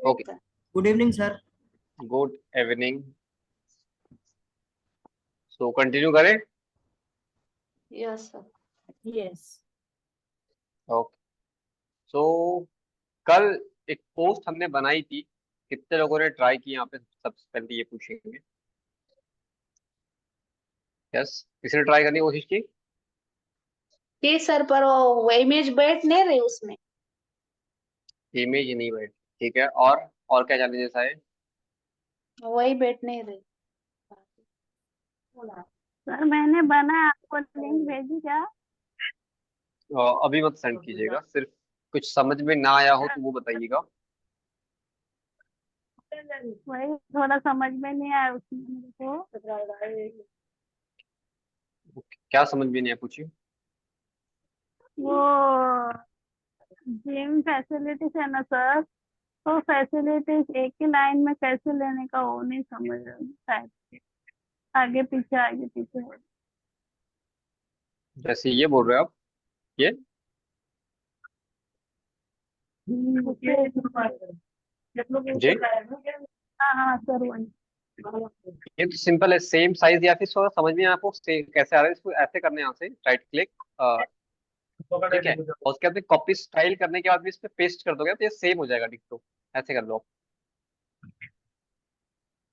Okay, good evening sir. Good evening. So continue करें। Yes sir. Yes. Okay. So कल एक post हमने बनाई थी, कितने लोगों ने ट्राई की यहाँ पे सबसे पहले ये पूछेंगे। यस, किसी ने ट्राई करने की कोशिश की? जी सर, पर वो इमेज बैठ नहीं रही उसमें। इमेज नहीं बैठ, ठीक है। और क्या चैलेंजेस आए? वही बैठ नहीं रही। सर मैंने बना, आपको लिंक भेजी क्या? अभी मत सेंड कीजिएगा, सिर्फ कुछ समझ में ना आया हो तो वो बताइएगा। वही थोड़ा समझ में नहीं आया उसमें मेरे को। क्या समझ में नहीं आया, पूछिए। वो जिम फैसिलिटीज है ना सर, तो फैसिलिटीज एक ही लाइन में कैसे लेने का वो नहीं समझ रहा है। आगे पीछे आगे पीछे। जैसे ये बोल रहे हो आप, ये जी, हाँ हाँ सर वही। ये तो सिंपल है। सेम साइज या फिर थोड़ा समझ में आपको कैसे आ रहा है, इसको ऐसे करने यहाँ से राइट क्लिक, ठीक है। और उसके बाद कॉपी स्टाइल करने के बाद भी इस पे पेस्ट कर दोगे तो ये सेम हो जाएगा डिक्टो। ऐसे कर लो आप।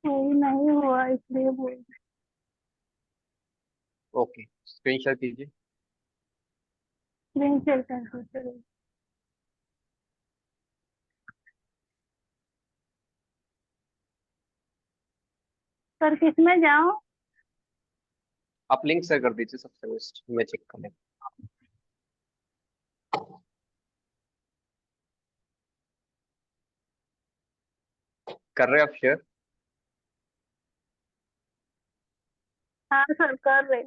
वही नहीं हुआ इसलिए बोल। ओके, स्क्रीन शेयर कीजिए। स्क्रीन शेयर कर दो सर। सर किसमें जाऊँ? आप लिंक शेयर कर दीजिए सबसे बेस्ट, मैं चेक कर लेता हूँ। कर रहे हैं आप शेयर? हाँ सर कर रहे।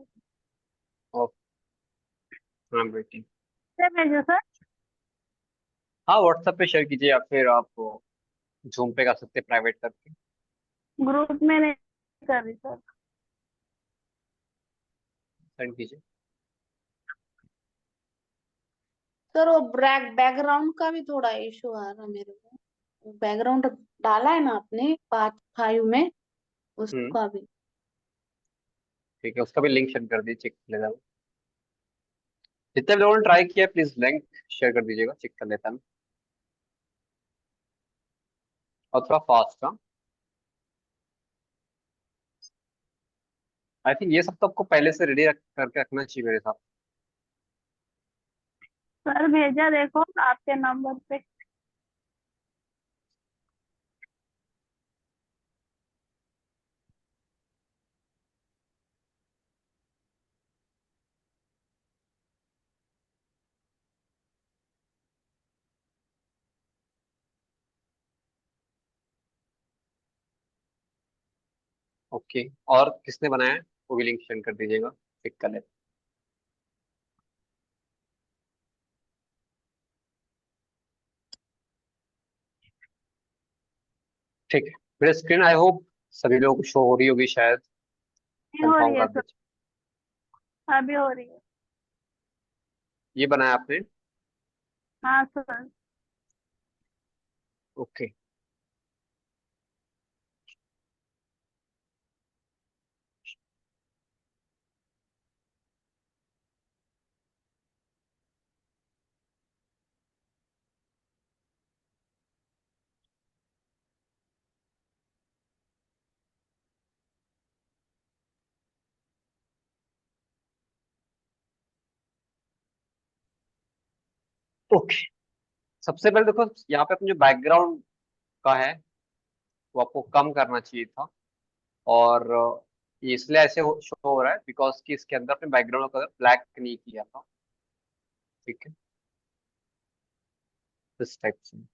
हाँ बेटी। क्या भेजो सर? हाँ, व्हाट्सएप पे शेयर कीजिए या फिर आप जूम पे कर सकते हैं प्राइवेट करके। ग्रुप में नहीं कर रही सर। सेंड कीजिए। सर वो बैकग्राउंड का भी थोड़ा इशू आ रहा है मेरे को। बैकग्राउंड डाला है ना आपने पार्ट 5 में, हम्म, उसका भी। ठीक है, उसका भी लिंक शेयर कर दीजिए, चेक कर लेता हूँ। जितने भी लोगों ने ट्राई किया प्लीज लिंक शेयर कर दीजिएगा, चेक कर लेता हूँ। और थोड़ा फास्ट, हाँ। आई थिंक ये सब तो आपको पहले से रेडी करके रखना चाहिए मेरे साथ। सर भेजा देखो आपके नंबर पे। ओके, और किसने बनाया है वो भी लिंक शेयर कर दीजिएगा, चेक कर लेते हैं। ठीक है, मेरे स्क्रीन आई होप सभी लोगों को शो हो रही होगी शायद। नहीं हो कंफर्म रही है कर सर। दीजिए। अभी हो रही है। ये बनाया आपने? हाँ सर। ओके। ओके, सबसे पहले देखो यहाँ पे अपने जो बैकग्राउंड का है वो आपको कम करना चाहिए था। और ये इसलिए ऐसे शो हो रहा है बिकॉज कि इसके अंदर अपने बैकग्राउंड का कलर ब्लैक नहीं किया था, ठीक है, इस टाइप से। अब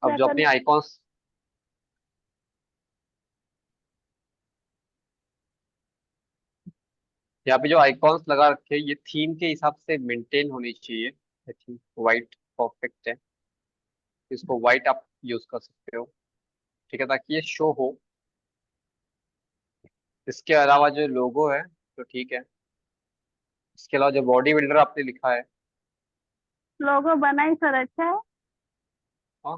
क्या जो अपने करना? आइकॉन्स, यहाँ पे जो आइकॉन्स लगा रखे हैं ये थीम के हिसाब से मेंटेन होनी चाहिए। आई थिंक वाइट परफेक्ट है, इसको वाइट आप यूज कर सकते हो, ठीक है, ताकि ये शो हो। इसके अलावा जो लोगो है तो ठीक है। इसके अलावा जो बॉडी बिल्डर आपने लिखा है, लोगो बना ही सर, अच्छा है। हाँ,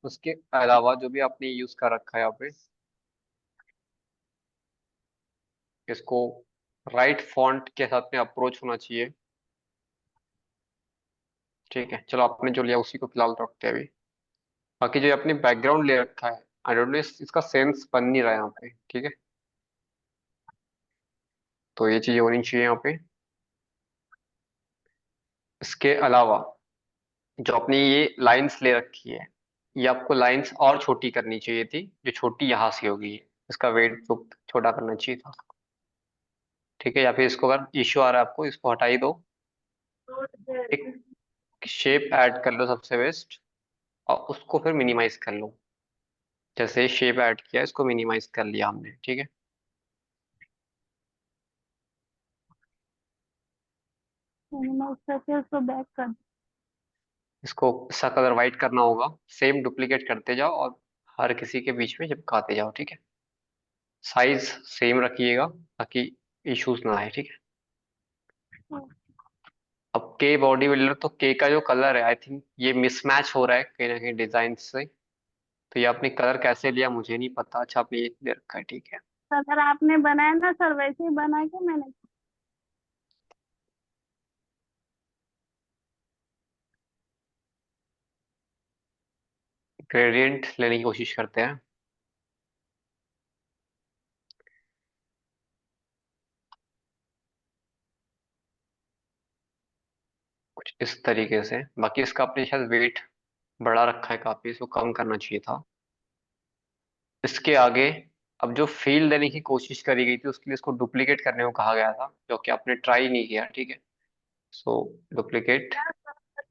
उसके अलावा जो भी आपने यूज कर रखा है यहाँ पे, इसको राइट फॉन्ट के साथ में अप्रोच होना चाहिए। ठीक है, चलो आपने जो लिया उसी को फिलहाल रखते हैं अभी। बाकी जो आपने बैकग्राउंड ले रखा है, आई डोंट नो इसका सेंस बन नहीं रहा है यहाँ पे। ठीक है, तो ये चीजें होनी चाहिए यहाँ पे। इसके अलावा जो आपने ये लाइंस ले रखी है, ये आपको लाइंस और छोटी करनी चाहिए थी, जो छोटी यहाँ से होगी। इसका वेट तो छोटा करना चाहिए था। ठीक है, या फिर इसको अगर इश्यू आ रहा है आपको, इसको हटा ही दो। एक शेप ऐड कर लो सबसे बेस्ट, और उसको फिर मिनिमाइज कर लो। जैसे शेप ऐड किया, इसको मिनिमाइज कर लिया हमने। ठीक है, मिनिमाइज करके उसको बैक कर। इसको इसका कलर वाइट करना होगा। सेम डुप्लीकेट करते जाओ और हर किसी के बीच में चिपकाते जाओ। ठीक है, साइज सेम रखिएगा ताकि इश्यूज ना आए। ठीक है, अब के बॉडी बिल्डर, तो के का जो कलर है, आई थिंक ये मिसमैच हो रहा है कहीं ना कहीं डिजाइन से। तो ये आपने कलर कैसे लिया मुझे नहीं पता। अच्छा, आपने ये ले रखा है। ठीक है, अगर आपने बनाया ना सर, वैसे ही बना के मैंने। ग्रेडियंट लेने की कोशिश करते हैं कुछ इस तरीके से। बाकी इसका आपने शायद वेट बढ़ा रखा है काफी, इसको कम करना चाहिए था। इसके आगे अब जो फील देने की कोशिश करी गई थी, उसके लिए इसको डुप्लीकेट करने को कहा गया था, जो कि आपने ट्राई नहीं किया। ठीक है, सो डुप्लीकेट।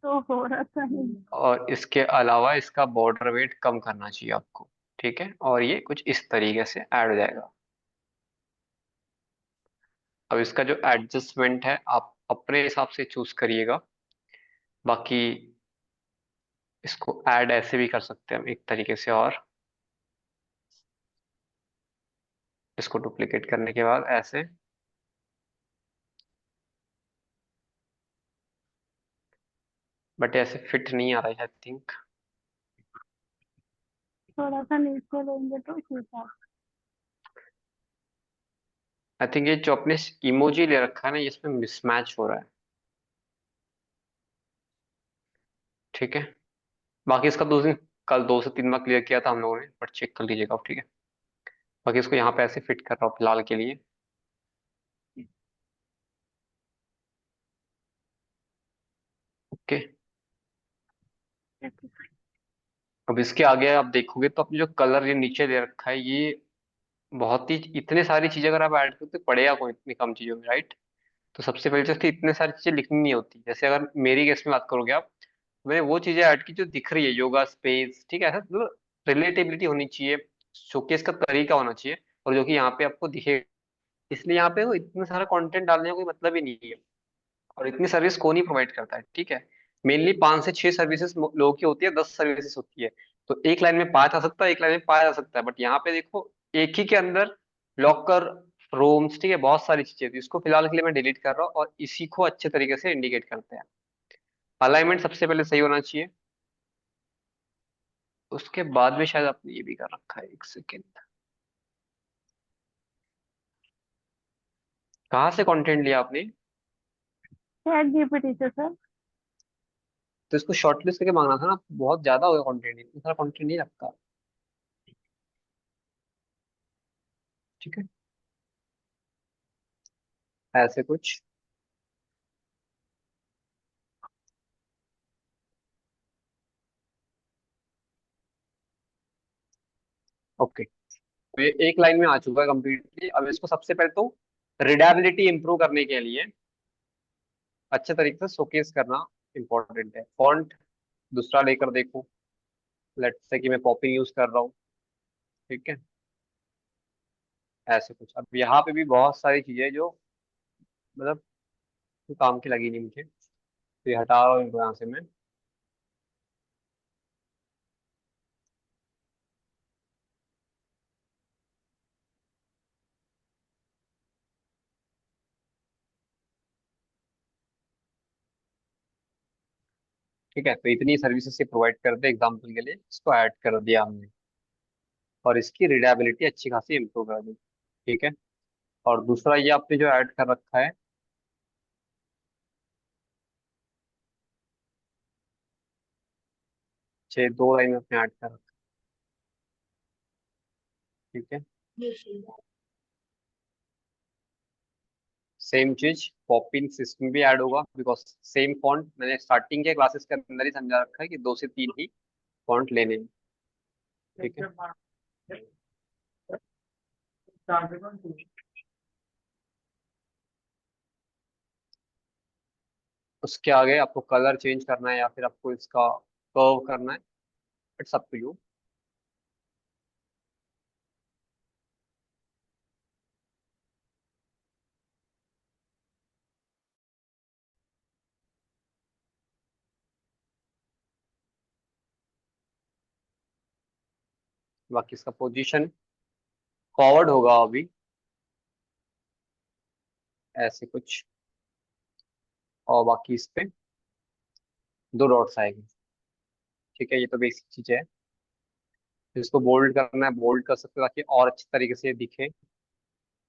तो हो रहा था नहीं। और इसके अलावा इसका बॉर्डर वेट कम करना चाहिए आपको। ठीक है, और ये कुछ इस तरीके से ऐड हो जाएगा। अब इसका जो एडजस्टमेंट है, आप अपने हिसाब से चूज करिएगा। बाकी इसको ऐड ऐसे भी कर सकते हैं हम एक तरीके से, और इसको डुप्लीकेट करने के बाद ऐसे। बट ऐसे फिट नहीं आ रहा है आई थिंक। थोड़ा सा नीचे लेंगे तो ठीक है। आई थिंक ये जो अपने इमोजी ले रखा है ना, इसमें मिसमैच हो रहा है। ठीक है, बाकी इसका दो दिन, कल 2 से 3 बार क्लियर किया था हम लोगों ने, बट चेक कर लीजिएगा आप। ठीक है, बाकी इसको यहाँ पे ऐसे फिट कर रहा हूँ फिलहाल के लिए। ओके, अब इसके आगे आप देखोगे तो अपने जो कलर ये नीचे दे रखा है, ये बहुत ही, इतने सारी चीजें अगर आप ऐड करते तो पड़ेगा कौन इतनी कम चीजों में, राइट। तो सबसे पहले तो इसकी इतने सारी चीजें लिखनी नहीं होती। जैसे अगर मेरी केस में बात करोगे आप, तो मैंने वो चीजें ऐड की जो दिख रही है, योगा स्पेस। ठीक है, ऐसा मतलब रिलेटेबिलिटी होनी चाहिए, शोकेस का तरीका होना चाहिए, और जो कि यहाँ पे आपको दिखे। इसलिए यहाँ पे वो इतना सारा कंटेंट डालने का कोई मतलब ही नहीं है। और इतनी सर्विस कौन ही प्रोवाइड करता है। ठीक है, मेनली 5 से 6 सर्विसेज लोगों की होती है, 10 सर्विसेज होती है। तो एक लाइन में 5 आ सकता है, एक लाइन में 5 आ सकता है, बट यहाँ पे देखो एक ही के अंदर लॉकर, रूम्स, ठीक है, बहुत सारी चीजें थी। इसको फिलहाल के लिए मैं डिलीट कर रहा हूँ, और इसी को अच्छे तरीके से इंडिकेट करते हैं। अलाइनमेंट सबसे पहले सही होना चाहिए, उसके बाद में शायद आपने ये भी कर रखा है। एक सेकेंड, कहाँ से कंटेंट लिया आपने? चैट जीपीटी से सर। तो इसको शॉर्टलिस्ट करके मांगना था ना, बहुत ज्यादा हो गया कंटेंट, इतना सारा कंटेंट नहीं रखता। ठीक है, ऐसे कुछ। ओके, तो ये एक लाइन में आ चुका है कंप्लीटली। अब इसको सबसे पहले तो रीडेबिलिटी इंप्रूव करने के लिए अच्छे तरीके से शोकेस करना इंपॉर्टेंट है। फॉन्ट दूसरा लेकर देखो, लेट्स से कि मैं पॉपिंग यूज कर रहा हूँ। ठीक है, ऐसे कुछ। अब यहाँ पे भी बहुत सारी चीजें जो मतलब काम की लगी नहीं मुझे, तो ये हटा रहा हूँ इनको यहाँ से मैं। ठीक है, तो इतनी सर्विसेज से प्रोवाइड करते हैं, एग्जाम्पल के लिए इसको ऐड कर दिया हमने और इसकी रीडाबिलिटी अच्छी खासी इम्प्रूव कर दी। ठीक है, और दूसरा ये आपने जो ऐड कर रखा है, छः 2 लाइन आपने ऐड कर रखा है। ठीक है, सेम चीज पॉपिंग सिस्टम भी ऐड होगा, बिकॉज सेम फॉन्ट मैंने स्टार्टिंग के क्लासेस के अंदर ही समझा रखा है कि 2 से 3 ही फॉन्ट लेने हैं। ठीक है, उसके आगे आपको कलर चेंज करना है या फिर आपको इसका कर्व करना है, इट्स अप टू यू। बाकी इसका पोजीशन फॉरवर्ड होगा अभी ऐसे कुछ, और बाकी इस पे 2 डॉट्स आएंगे। ठीक है, ये तो बेसिक चीज है। इसको बोल्ड करना है, बोल्ड कर सकते हो ताकि और अच्छी तरीके से दिखे।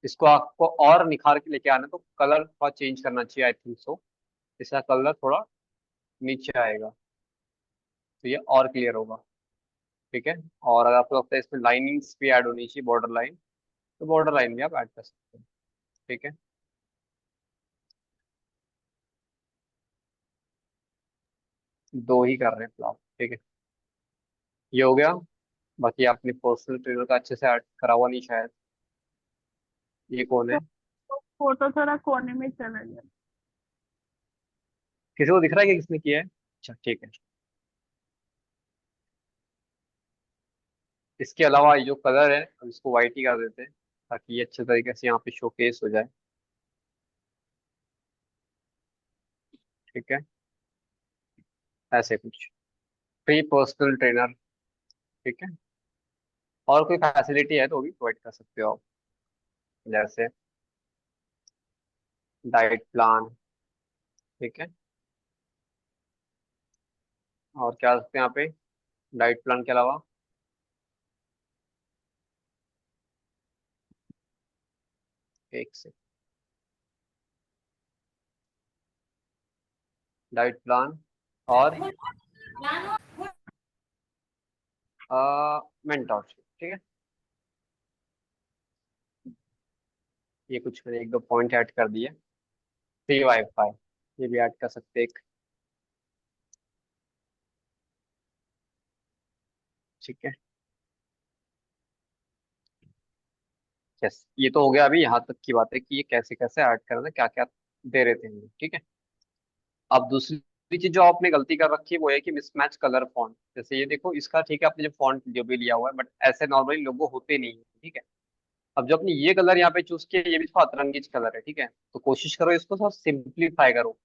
इसको आपको और निखार के लेके आना है, तो कलर थोड़ा चेंज करना चाहिए, आई थिंक सो। इसका कलर थोड़ा नीचे आएगा तो ये और क्लियर होगा। ठीक है, और अगर आपको लगता है इसमें लाइनिंग्स भी ऐड होनी चाहिए, बॉर्डर लाइन, तो बॉर्डर लाइन भी आप ऐड कर सकते हैं। ठीक है, 2 ही कर रहे हैं फिलहाल। ठीक है, ये हो गया। बाकी आपने पर्सनल ट्रेनर का अच्छे से ऐड करा हुआ नहीं शायद। ये कौन है? फोटो थोड़ा कोने में चला गया। किसी को दिख रहा है कि किसने किया है? अच्छा ठीक है। इसके अलावा ये जो कलर है अब इसको वाइट ही कर देते हैं ताकि ये अच्छे तरीके से यहाँ पे शोकेस हो जाए। ठीक है, ऐसे कुछ फ्री पर्सनल ट्रेनर। ठीक है, और कोई फैसिलिटी है तो वो भी प्रोवाइड कर सकते हो आप, जैसे डाइट प्लान। ठीक है, और क्या सकते हैं यहाँ पे डाइट प्लान के अलावा? एक से डाइट प्लान और मेंटोरशिप। ठीक है, ये कुछ मैंने 1-2 पॉइंट ऐड कर दिए। फ्री वाईफाई ये भी ऐड कर सकते हैं एक। ठीक है, यस, ये तो हो गया अभी यहाँ तक की बात है कि ये कैसे कैसे ऐड करना है, क्या क्या दे रहे थे हम लोग। ठीक है, अब दूसरी चीज जो आपने गलती कर रखी है वो है कि मिसमैच कलर फॉन्ट। जैसे ये देखो, इसका ठीक है आपने जो फॉन्ट जो भी लिया हुआ है, बट ऐसे नॉर्मली लोगो होते नहीं है। ठीक है, अब जो आपने ये कलर यहाँ पे चूज किया ये भी थोड़ा अतरंगीच कलर है। ठीक है, तो कोशिश करो इसको थोड़ा सिंप्लीफाई करो।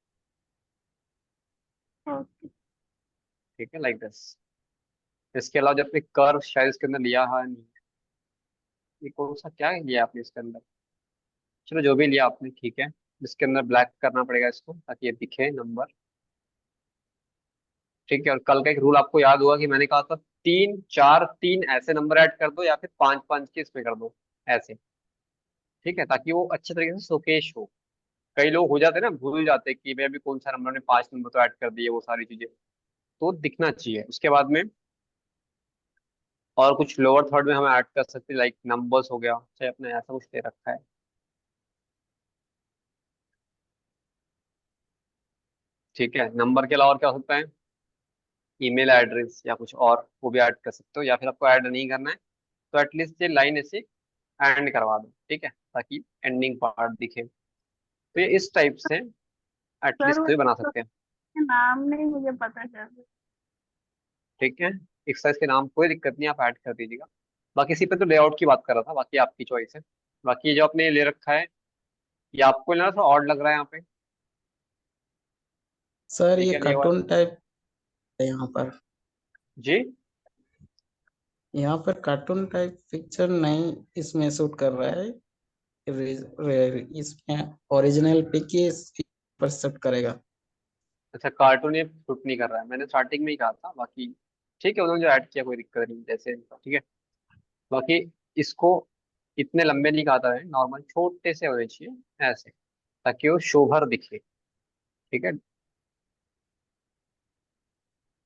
ओके। ठीक है, लाइक दिस। इसके अलावा जो आपने कर्व शायद इसके अंदर लिया है नहीं, ये कौन सा क्या लिया आपने इसके अंदर? चलो जो भी लिया आपने ठीक है, इसके अंदर ब्लैक करना पड़ेगा इसको ताकि ये दिखे नंबर। ठीक है, और कल का एक रूल आपको याद होगा कि मैंने कहा था 3 4 3 ऐसे नंबर ऐड कर दो या फिर 5 5 के इसमें कर दो ऐसे। ठीक है, ताकि वो अच्छे तरीके से शोकेश हो। कई लोग हो जाते हैं ना, भूल जाते हैं कि भाई अभी कौन सा नंबर ने 5 नंबर तो ऐड कर दिए, वो सारी चीजें तो दिखना चाहिए। उसके बाद में और कुछ लोअर थर्ड में हम ऐड कर सकते हैं, लाइक नंबर्स हो गया, चाहे अपने ऐसा कुछ दे रखा है। ठीक है, नंबर के अलावा और क्या हो सकता है? ईमेल एड्रेस या कुछ और, वो भी ऐड कर सकते हो, या फिर आपको ऐड नहीं करना है तो एटलीस्ट ये लाइन ऐसे एंड करवा दो। ठीक है, ताकि एंडिंग पार्ट दिखे। तो ये इस टाइप से सर एटलीस्ट वो तो ये बना सकते हैं। नाम नहीं मुझे पता चल रहा। ठीक है, एक्सरसाइज के नाम कोई दिक्कत नहीं, आप ऐड कर दीजिएगा। बाकी इसी पे तो लेआउट की बात कर रहा था, बाकी आपकी चॉइस है। बाकी जो आपने ले रखा है ये आपको ना थोड़ा ऑड लग रहा है यहाँ पे। सर ये ये क्या लिया हुआ है कार्टून आपने? टाइप है जी, यहाँ पर कार्टून टाइप पिक्चर नहीं इसमें शूट कर रहा है। इसमें ओरिजिनल पिक ही इस पर शूट करेगा। अच्छा, कार्टून ये शूट नहीं कर रहा है, मैंने स्टार्टिंग में ही कहा था। बाकी ठीक है, उन्होंने जो ऐड किया कोई दिक्कत नहीं, जैसे ठीक है। बाकी इसको इतने लंबे नहीं काटा है, नॉर्मल छोटे से होने चाहिए ऐसे, ताकि वो शोभर दिखे। ठीक है,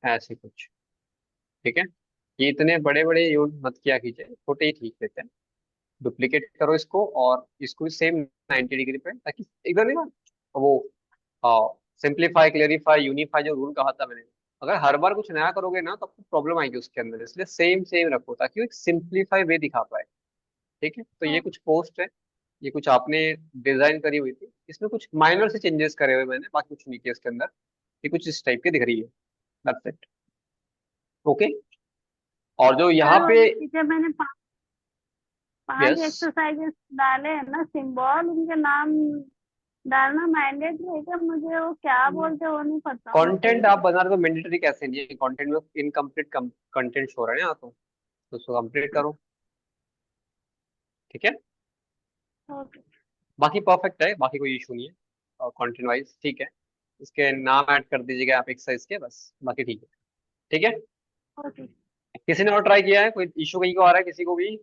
ऐसे कुछ। ठीक है, ये इतने बड़े बड़े यूज मत किया कीजिए, छोटे ही ठीक रहते हैं। डुप्लीकेट करो इसको, और इसको भी सेम 90 डिग्री पे, ताकि एकदम नहीं ना वो सिंप्लीफाई क्लेरिफाई यूनिफाई जो रूल कहा था मैंने, अगर हर बार कुछ नया करोगे ना तो आपको प्रॉब्लम आएगी उसके अंदर, इसलिए सेम सेम रखो ताकि वो एक सिंप्लीफाई वे दिखा पाए। ठीक है, तो ये हाँ। कुछ पोस्ट है, ये कुछ आपने डिजाइन करी हुई थी, इसमें कुछ माइनर से चेंजेस करे हुए मैंने, बाकी कुछ नहीं किया इसके अंदर। ये कुछ इस टाइप की दिख रही है, दैट्स इट। ओके, और जो यहाँ सर वो पे, जो पीछे मैंने पांच यस, एक्सरसाइजेस डाले हैं ना सिंबल, उनके नाम डालना मैंडेटरी है क्या? मुझे वो क्या बोलते हैं वो नहीं पता मुझे। कंटेंट आप बना रहे हो, मैंडेटरी कैसे नहीं है? कंटेंट में इनकम्प्लीट कंटेंट शो रहा है ना यहाँ तो उसको कंप्लीट करो। ठीक है, ओके। बाकी परफेक्ट है, बाकी कोई इशू नहीं है, और कंटेंट वाइज ठीक है। इसके नाम ऐड कर दीजिएगा आप एक्सरसाइज के, बस बाकी ठीक है। ठीक है, ओके। किसी ने और ट्राई किया है? कोई इशू कहीं को आ रहा है किसी को भी?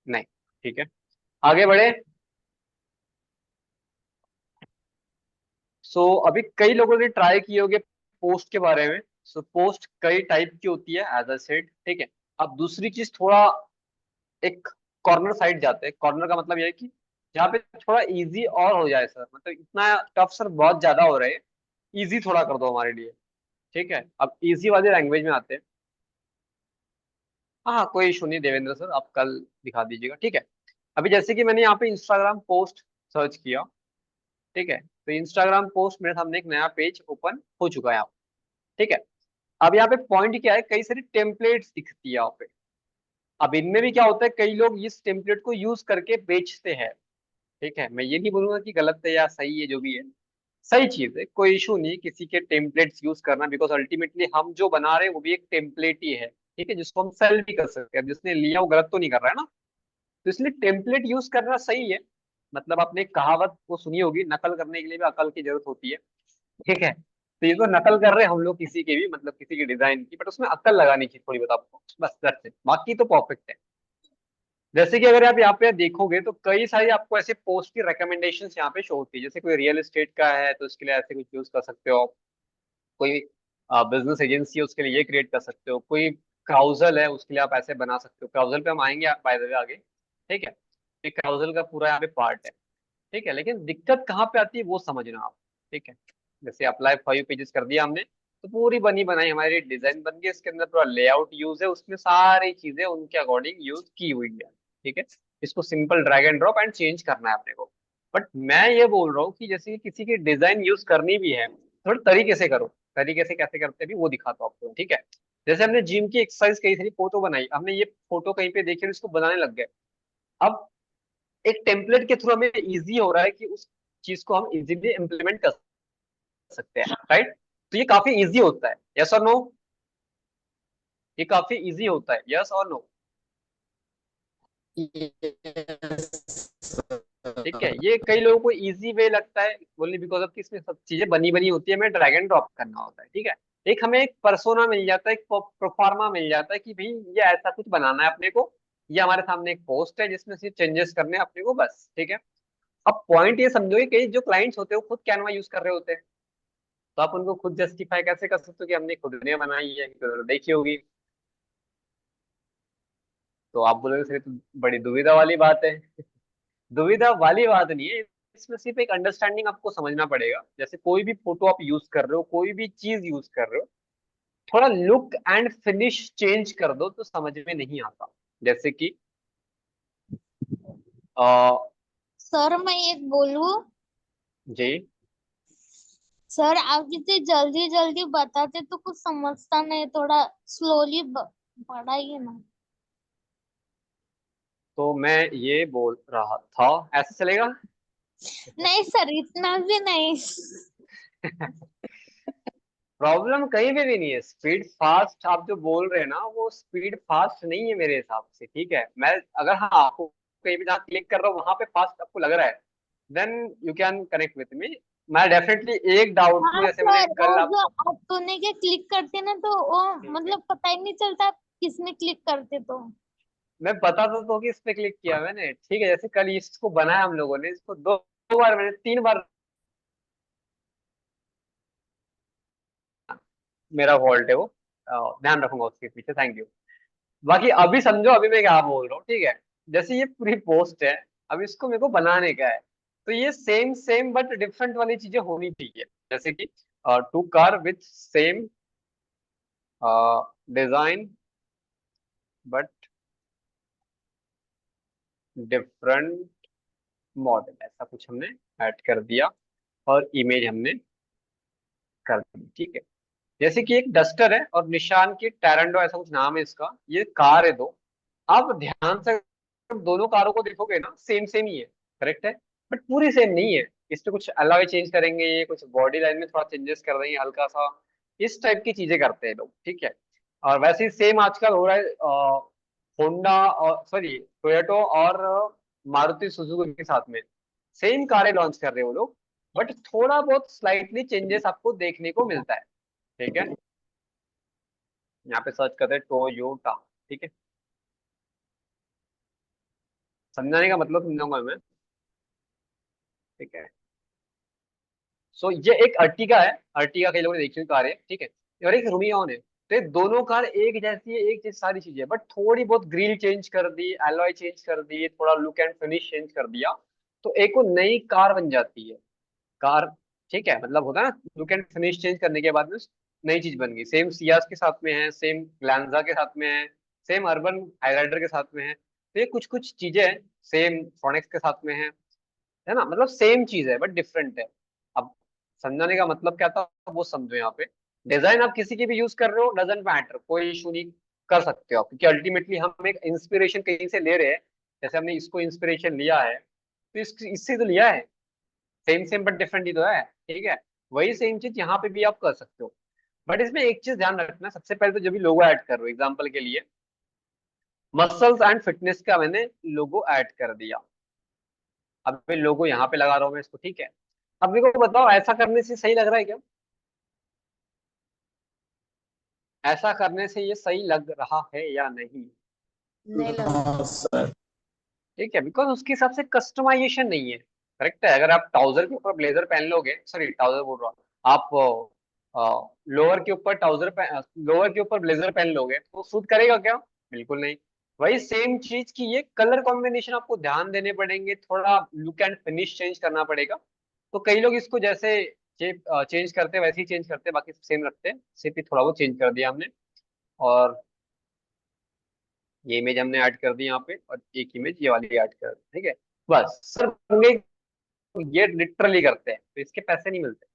नहीं, ठीक है, आगे बढ़े। सो अभी कई लोगों ने ट्राई किए होंगे पोस्ट के बारे में। सो पोस्ट कई टाइप की होती है एज अ सेड, ठीक है। अब दूसरी चीज, थोड़ा एक कॉर्नर साइड जाते हैं। कॉर्नर का मतलब यह है कि जहाँ पे थोड़ा इजी और हो जाए सर, मतलब इतना टफ सर बहुत ज्यादा हो रहे हैं, इजी थोड़ा कर दो हमारे लिए। ठीक है, अब इजी वाली लैंग्वेज में आते हैं। हाँ, कोई इशू नहीं देवेंद्र सर, आप कल दिखा दीजिएगा, ठीक है। अभी जैसे कि मैंने यहाँ पे इंस्टाग्राम पोस्ट सर्च किया, ठीक है, तो इंस्टाग्राम पोस्ट मेरे सामने एक नया पेज ओपन हो चुका है यहाँ पे, ठीक है। अब यहाँ पे पॉइंट क्या है, कई सारी टेम्पलेट्स दिखती है यहाँ पे। अब इनमें भी क्या होता है, कई लोग इस टेम्पलेट को यूज करके बेचते हैं। ठीक है, मैं ये नहीं बोलूंगा कि गलत है या सही है, जो भी है सही चीज है, कोई इशू नहीं किसी के टेम्पलेट्स यूज करना, बिकॉज अल्टीमेटली हम जो बना रहे हैं वो भी एक टेम्पलेट ही है। ठीक है, जिसको हम सेल भी कर सकते हैं। अब जिसने लिया वो गलत तो नहीं कर रहा है ना, तो इसलिए टेम्पलेट यूज करना सही है। मतलब आपने एक कहावत को सुनी होगी, नकल करने के लिए भी अकल की जरूरत होती है। ठीक है, तो ये तो नकल कर रहे हैं हम लोग किसी के भी, मतलब किसी के डिजाइन की, बट उसमें अकल लगानी चाहिए थोड़ी बहुत आपको, बस दैट्स इट, बाकी तो परफेक्ट है। जैसे कि अगर आप यहाँ पे देखोगे तो कई सारी आपको ऐसे पोस्ट की रिकमेंडेशंस यहाँ पे शो होती है। जैसे कोई रियल एस्टेट का है तो उसके लिए ऐसे कुछ यूज कर सकते हो आप। कोई बिजनेस एजेंसी है उसके लिए ये क्रिएट कर सकते हो। कोई क्राउजल है उसके लिए आप ऐसे बना सकते हो। क्राउजल पे हम आएंगे बाय द वे आगे, ठीक है। ये क्राउजल का पूरा यहाँ पे पार्ट है, ठीक है। लेकिन दिक्कत कहाँ पे आती है वो समझना आप, ठीक है। जैसे अप्लाई 5 पेजेस कर दिया हमने, तो पूरी बनी बनाई हमारी डिजाइन बन गई, इसके अंदर पूरा लेआउट यूज है, उसमें सारी चीजें उनके अकॉर्डिंग यूज की हुई है। ठीक है, इसको simple drag and drop and change करना है अपने को। बट मैं ये बोल रहा हूँ कि जैसे कि किसी की डिजाइन यूज करनी भी है, थोड़े तरीके से करो। तरीके से कैसे करते हैं भी वो दिखाता हूँ आपको, ठीक है। जैसे हमने जिम की एक्सरसाइज कई सारी फोटो बनाई, हमने ये फोटो कहीं पे देखी और इसको बनाने लग गए। अब एक टेम्पलेट के थ्रू हमें इजी हो रहा है कि उस चीज को हम इजीली इम्प्लीमेंट कर सकते हैं, राइट। तो ये काफी इजी होता है, यस और नो? ये काफी इजी होता है, यस और नो? ठीक है, ये कई लोगों को इजी वे लगता है बोलने, बिकॉज ऑफ इसमें सब चीजें बनी बनी होती है, हमें ड्रैग एंड ड्रॉप करना होता है। ठीक है, एक हमें एक परसोना मिल जाता है, एक प्रोफार्मा मिल जाता है कि भाई ये ऐसा कुछ बनाना है अपने को। ये हमारे सामने एक पोस्ट है जिसमें सिर्फ चेंजेस करने हैं अपने को, बस, ठीक है। अब पॉइंट ये समझो कि कई जो क्लाइंट्स होते हैं वो खुद कैनवा यूज कर रहे होते हैं, तो आप उनको खुद जस्टिफाई कैसे कर सकते हो कि हमने खुद ने बनाई है, तो देखी होगी। तो आप बोलोगे सर ये तो बड़ी दुविधा वाली बात है। दुविधा वाली बात नहीं है, इसमें सिर्फ एक अंडरस्टैंडिंग आपको समझना पड़ेगा। जैसे कोई भी फोटो आप यूज कर रहे हो, कोई भी चीज यूज कर रहे हो, थोड़ा लुक एंड फिनिश चेंज कर दो तो समझ में नहीं आता। जैसे कि आ, सर मैं एक बोलूं? जी, सर आप जितने जल्दी जल्दी बताते तो कुछ समझता नहीं, थोड़ा स्लोली पढ़ाइए ना। तो मैं ये बोल रहा था, ऐसे चलेगा? नहीं सर, इतना भी नहीं। प्रॉब्लम कहीं पे भी नहीं है। स्पीड फास्ट आप जो बोल रहे हैं ना, वो स्पीड फास्ट नहीं है मेरे हिसाब से, ठीक है। मैं अगर, हाँ, आपको कहीं भी जहाँ क्लिक कर रहा हूँ वहां पे फास्ट आपको लग रहा है, then you can connect with me. मैं डेफिनेटली एक डाउट में, हाँ जैसे मैंने सर, कल वो जो आपको, तूने के क्लिक करते ना तो वो मतलब पता ही नहीं चलता किसमें क्लिक करते तो। मैं बता तो कि इस पे क्लिक किया मैंने, ठीक है। जैसे कल इसको बनाया हम लोगों ने, इसको दो बार, मैंने 3 बार, मेरा फॉल्ट है वो, ध्यान रखूंगा उसके पीछे, थैंक यू। बाकी अभी समझो, अभी मैं क्या बोल रहा हूँ, ठीक है। जैसे ये पूरी पोस्ट है, अब इसको मेरे को बनाने का है, तो ये सेम सेम बट डिफरेंट वाली चीजें होनी चाहिए। जैसे कि two car with same design but different model, ऐसा कुछ हमने ऐड कर दिया, और इमेज हमने कर दी, ठीक है। जैसे कि एक डस्टर है और निशान की टैरेंडो, ऐसा कुछ नाम है इसका, ये कार है दो। आप ध्यान से दोनों कारों को देखोगे ना, सेम सेम ही है, करेक्ट है, बट पूरी सेम नहीं है। इसमें कुछ अलॉय चेंज करेंगे, ये कुछ बॉडी लाइन में थोड़ा चेंजेस कर देंगे हल्का सा, इस टाइप की चीजें करते हैं लोग, ठीक है। और वैसे ही सेम आजकल हो रहा है होंडा और सॉरी टोयोटो और मारुति सुजुकी के साथ में, सेम कारें लॉन्च कर रहे हो लोग, बट थोड़ा बहुत स्लाइटली चेंजेस आपको देखने को मिलता है, ठीक है। यहाँ पे सर्च करते हैं टोयोटा, ठीक है। समझाने का मतलब समझाऊंगा मैं, ठीक है। सो ये एक अर्टिगा है, अर्टिगा कई लोगों ने देखी हुई कार है, ठीक है। और एक रूमियॉन है, तो ये दोनों कार एक जैसी है, एक जैसी सारी चीजें, बट थोड़ी बहुत ग्रिल चेंज कर दी, एलॉय चेंज कर दी, थोड़ा लुक एंड फिनिश चेंज कर दिया, तो एक वो नई कार बन जाती है कार, ठीक है। मतलब होता है ना, लुक एंड फिनिश चेंज करने के बाद में नई चीज बन गई। सेम सियाज के साथ में है, सेम ग्लांजा के साथ में है, सेम अर्बन हाइराइडर के साथ में है, तो ये कुछ कुछ चीजें सेम सोनेक्स के साथ में है ना, मतलब सेम चीज है बट डिफरेंट है। अब समझाने का मतलब क्या था वो समझो। यहाँ पे डिजाइन आप किसी की भी यूज कर रहे हो, डजेंट मैटर, कोई इशू नहीं, कर सकते हो आप, क्योंकि अल्टीमेटली हम एक इंस्पिरेशन कहीं से ले रहे हैं। जैसे हमने इसको इंस्पिरेशन लिया है, तो इससे तो लिया है, सेम सेम बट डिफरेंट ही तो है, ठीक है। वही सेम चीज यहाँ पे भी आप कर सकते हो, बट इसमें एक चीज ध्यान रखना, सबसे पहले तो जब भी लोगो ऐड कर रहे हो, एग्जाम्पल के लिए मसल्स एंड फिटनेस का मैंने लोगो ऐड कर दिया, अब मैं लोगो यहाँ पे लगा रहा हूँ मैं इसको, ठीक है। अब मेरे को बताओ, ऐसा करने से सही लग रहा है क्या? ऐसा करने से ये सही लग रहा है या नहीं? नहीं लग रहा। हाँ सर। ठीक है, बिकॉज उसके हिसाब से कस्टमाइजेशन नहीं है, करेक्ट है। अगर आप ट्राउजर के ऊपर ब्लेजर पहन लोगे, सॉरी ट्राउजर बोल रहा हूँ, आप लोअर के ऊपर लोअर के ऊपर ब्लेजर पहन लोगे तो सूट करेगा क्या? बिल्कुल नहीं। वही सेम चीज की ये कलर कॉम्बिनेशन आपको ध्यान देने पड़ेंगे, थोड़ा लुक एंड फिनिश चेंज करना पड़ेगा। तो कई लोग इसको जैसे चेंज करते हैं वैसे ही चेंज करते हैं, बाकी सेम रखते हैं, सिर्फ ही थोड़ा वो चेंज कर दिया हमने। और ये इमेज हमने ऐड कर दी यहाँ पे, और एक इमेज ये वाली ऐड कर दी, ठीक है। बस सर होंगे, ये लिटरली करते हैं तो इसके पैसे नहीं मिलते।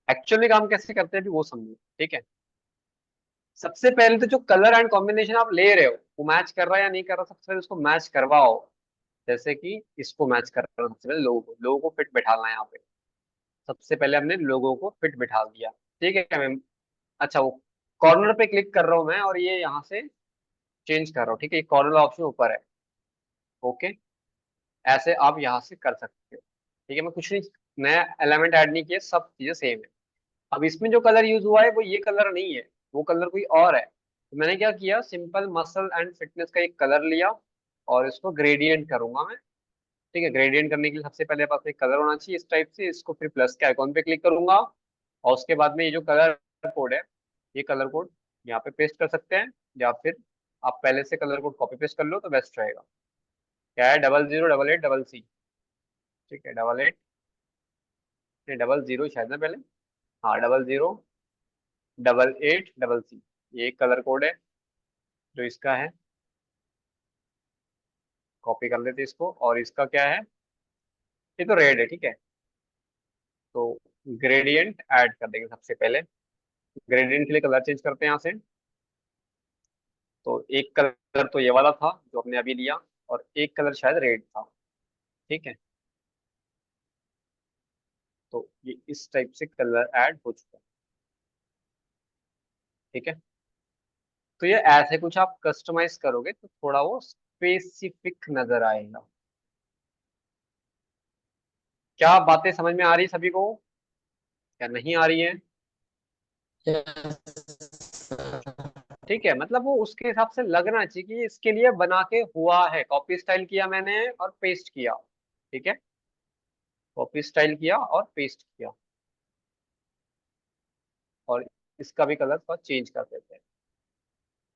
एक्चुअल में काम कैसे करते हैं भी वो समझो, ठीक है। सबसे पहले तो जो कलर एंड कॉम्बिनेशन आप ले रहे हो वो मैच कर रहा है या नहीं कर रहा, सबसे पहले उसको मैच करवाओ। जैसे कि इसको मैच कर रहा है, सबसे पहले लोगों को फिट बैठाना है यहाँ पे। सबसे पहले हमने लोगों को फिट बैठा दिया, ठीक है मैम। अच्छा, वो कॉर्नर पे क्लिक कर रहा हूँ मैं, और ये यहाँ से चेंज कर रहा हूँ, ठीक है। ये कॉर्नर ऑप्शन ऊपर है, ओके। ऐसे आप यहाँ से कर सकते हो, ठीक है। मैं कुछ नहीं, नया एलिमेंट ऐड नहीं किया, सब चीजें सेम है। अब इसमें जो कलर यूज हुआ है वो ये कलर नहीं है, वो कलर कोई और है। तो मैंने क्या किया, सिंपल मसल एंड फिटनेस का एक कलर लिया, और इसको ग्रेडियंट करूंगा मैं, ठीक है। ग्रेडियंट करने के लिए सबसे पहले पास एक कलर होना चाहिए इस टाइप से, इसको फिर प्लस के आइकॉन पे क्लिक करूंगा, और उसके बाद में ये जो कलर कोड है, ये कलर कोड यहाँ पे पेस्ट कर सकते हैं, या फिर आप पहले से कलर कोड कॉपी पेस्ट कर लो तो बेस्ट रहेगा। क्या है, 0088 ठीक है, 88 नहीं 00 शायद ना पहले, हाँ 0088 ये एक कलर कोड है जो इसका है। कॉपी कर लेते इसको, और इसका क्या है, ये तो रेड है, ठीक है। तो ग्रेडियंट ऐड कर देंगे सबसे पहले। ग्रेडियंट के लिए कलर चेंज करते हैं यहाँ से। तो एक कलर तो ये वाला था जो हमने अभी लिया, और एक कलर शायद रेड था, ठीक है। तो ये इस टाइप से कलर ऐड हो चुका है, ठीक है। तो ये ऐसे कुछ आप कस्टमाइज करोगे तो थोड़ा वो स्पेसिफिक नजर आएगा। क्या बातें समझ में आ रही सभी को, क्या नहीं आ रही है? ठीक है, मतलब वो उसके हिसाब से लगना चाहिए कि इसके लिए बना के हुआ है। कॉपी स्टाइल किया मैंने और पेस्ट किया, ठीक है, कॉपी स्टाइल किया और पेस्ट किया, और इसका भी कलर थोड़ा चेंज कर देते हैं,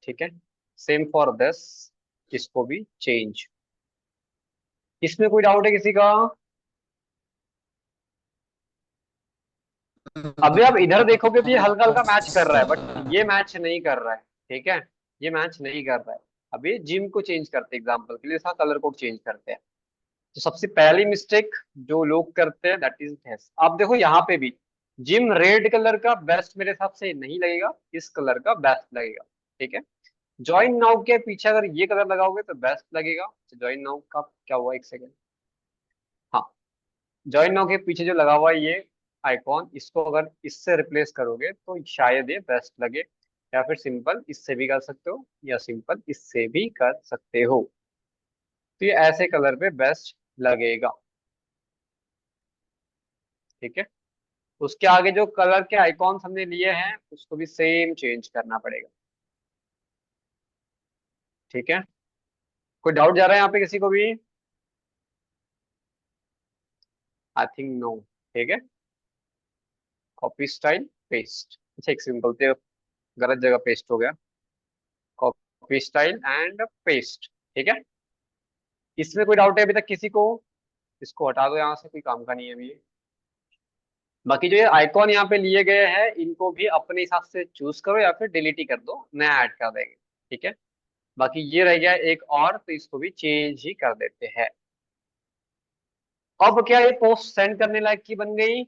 ठीक है। सेम फॉर दिस, इसको भी चेंज। इसमें कोई डाउट है किसी का? अभी आप इधर देखोगे तो ये हल्का हल्का मैच कर रहा है, बट ये मैच नहीं कर रहा है, ठीक है, ये मैच नहीं कर रहा है। अभी जिम को चेंज करते हैं, एग्जाम्पल के लिए इसका कलर कोड चेंज करते हैं। तो सबसे पहली मिस्टेक जो लोग करते हैं दैट इज दिस। आप देखो यहाँ पे भी जिम रेड कलर का बेस्ट मेरे हिसाब से नहीं लगेगा, इस कलर का बेस्ट लगेगा, ठीक है। ज्वाइन नाउ के पीछे अगर ये कलर लगाओगे तो बेस्ट लगेगा। ज्वाइन नाउ का क्या हुआ, एक सेकेंड, हाँ, ज्वाइन नाउ के पीछे जो लगा हुआ है ये आइकॉन, इसको अगर इससे रिप्लेस करोगे तो शायद ये बेस्ट लगे, या फिर सिंपल इससे भी कर सकते हो या सिंपल इससे भी कर सकते हो। तो ये ऐसे कलर पे बेस्ट लगेगा, ठीक है। उसके आगे जो कलर के आइकॉन्स हमने लिए हैं उसको भी सेम चेंज करना पड़ेगा, ठीक है। कोई डाउट जा रहा है यहाँ पे किसी को भी? आई थिंक नो, ठीक है। कॉपी स्टाइल पेस्ट, अच्छा एक सिंपल थे, गलत जगह पेस्ट हो गया। कॉपी स्टाइल एंड पेस्ट, ठीक है। इसमें कोई डाउट है अभी तक किसी को? इसको हटा दो यहाँ से, कोई काम का नहीं है अभी ये। बाकी जो ये आइकॉन यहाँ पे लिए गए हैं इनको भी अपने हिसाब से चूज करो या फिर डिलीट ही कर दो, नया ऐड कर देंगे, ठीक है। बाकी ये रह गया एक और, तो इसको भी चेंज ही कर देते हैं। अब क्या ये पोस्ट सेंड करने लायक की बन गई?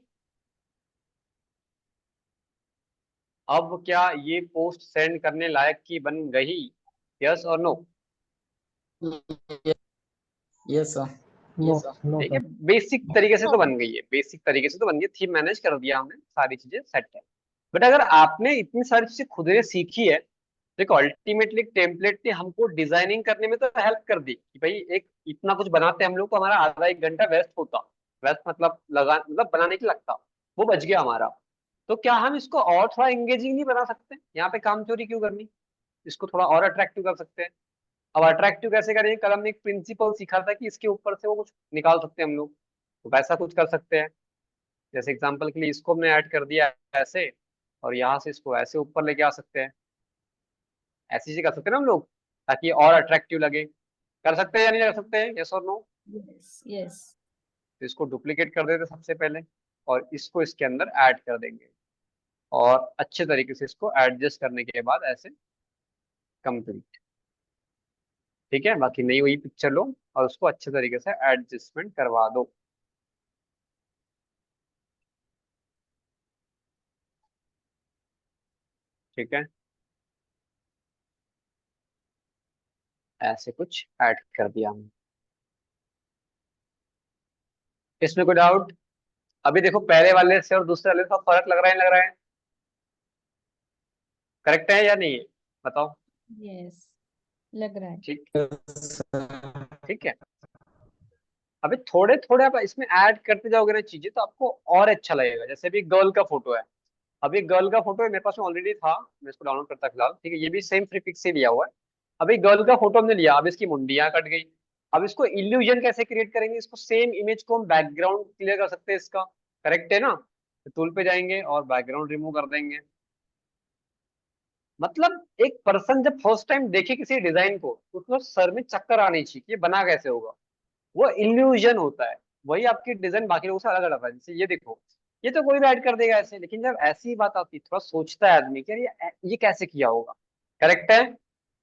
अब क्या ये पोस्ट सेंड करने लायक की बन गई? यस और no? Yes sir. No no ठीक है, सर। बेसिक तरीके से तो बन गई है, बेसिक तरीके से तो बन गई, थीम मैनेज कर दिया हमने, सारी चीजें सेट है। बट अगर आपने इतनी सारी चीजें खुद ने सीखी है, देखो अल्टीमेटली टेम्पलेट ने हमको डिजाइनिंग करने में तो हेल्प कर दी कि भाई एक इतना कुछ बनाते हैं हम लोग तो हमारा आधा एक घंटा वेस्ट होता, वेस्ट मतलब लगा मतलब बनाने के लगता, वो बच गया हमारा। तो क्या हम इसको और थोड़ा एंगेजिंग नहीं बना सकते? यहाँ पे काम चोरी क्यों करनी, इसको थोड़ा और अट्रैक्टिव कर सकते हैं। अब अट्रैक्टिव कैसे करेंगे? कल हमने एक प्रिंसिपल सीखा था कि इसके ऊपर से वो कुछ निकाल सकते हैं हम लोग, तो वैसा कुछ कर सकते हैं। जैसे एग्जांपल के लिए इसको हमने ऐड कर दिया ऐसे, और यहाँ से इसको ऐसे ऊपर लेके आ सकते हैं, ऐसी चीज कर सकते हैं ना हम लोग, ताकि और अट्रैक्टिव लगे। कर सकते हैं या नहीं कर सकते हैं? यस और नो? Yes yes. तो इसको डुप्लीकेट कर देते सबसे पहले, और इसको इसके अंदर ऐड कर देंगे, और अच्छे तरीके से इसको एडजस्ट करने के बाद ऐसे कंप्लीट, ठीक है। बाकी नहीं हुई पिक्चर लो और उसको अच्छे तरीके से एडजस्टमेंट करवा दो, ठीक है। ऐसे कुछ ऐड कर दिया हमने। इसमें कोई डाउट? अभी देखो पहले वाले से और दूसरे वाले से फर्क लग रहा है, लग रहा है? करेक्ट है या नहीं है, बताओ? यस लग रहा है। ठीक, ठीक है। अभी थोड़े थोड़े आप इसमें ऐड करते जाओगे ना चीजें तो आपको और अच्छा लगेगा। जैसे अभी गर्ल का फोटो है, अभी गर्ल का फोटो है मेरे पास में ऑलरेडी था, मैं इसको डाउनलोड करता फिलहाल, ठीक है। ये भी सेम प्रीफिक्स से लिया हुआ है। अभी गर्ल का फोटो हमने लिया, अब इसकी मुंडियां कट गई। अब इसको इल्यूजन कैसे क्रिएट करेंगे? इसको सेम इमेज को हम बैकग्राउंड क्लियर कर सकते हैं इसका, करेक्ट है ना? तो टूल पे जाएंगे और बैकग्राउंड रिमूव कर देंगे। मतलब एक पर्सन जब फर्स्ट टाइम देखे किसी डिजाइन को तो उसको सर में चक्कर आनी चाहिए कि ये बना कैसे होगा, वो इल्यूजन होता है। वही आपकी डिजाइन बाकी लोगों से अलग अलग है। जैसे ये देखो, ये तो कोई भी ऐड कर देगा ऐसे, लेकिन जब ऐसी बात आती है थोड़ा सोचता है आदमी कि यार ये कैसे किया होगा, करेक्ट है?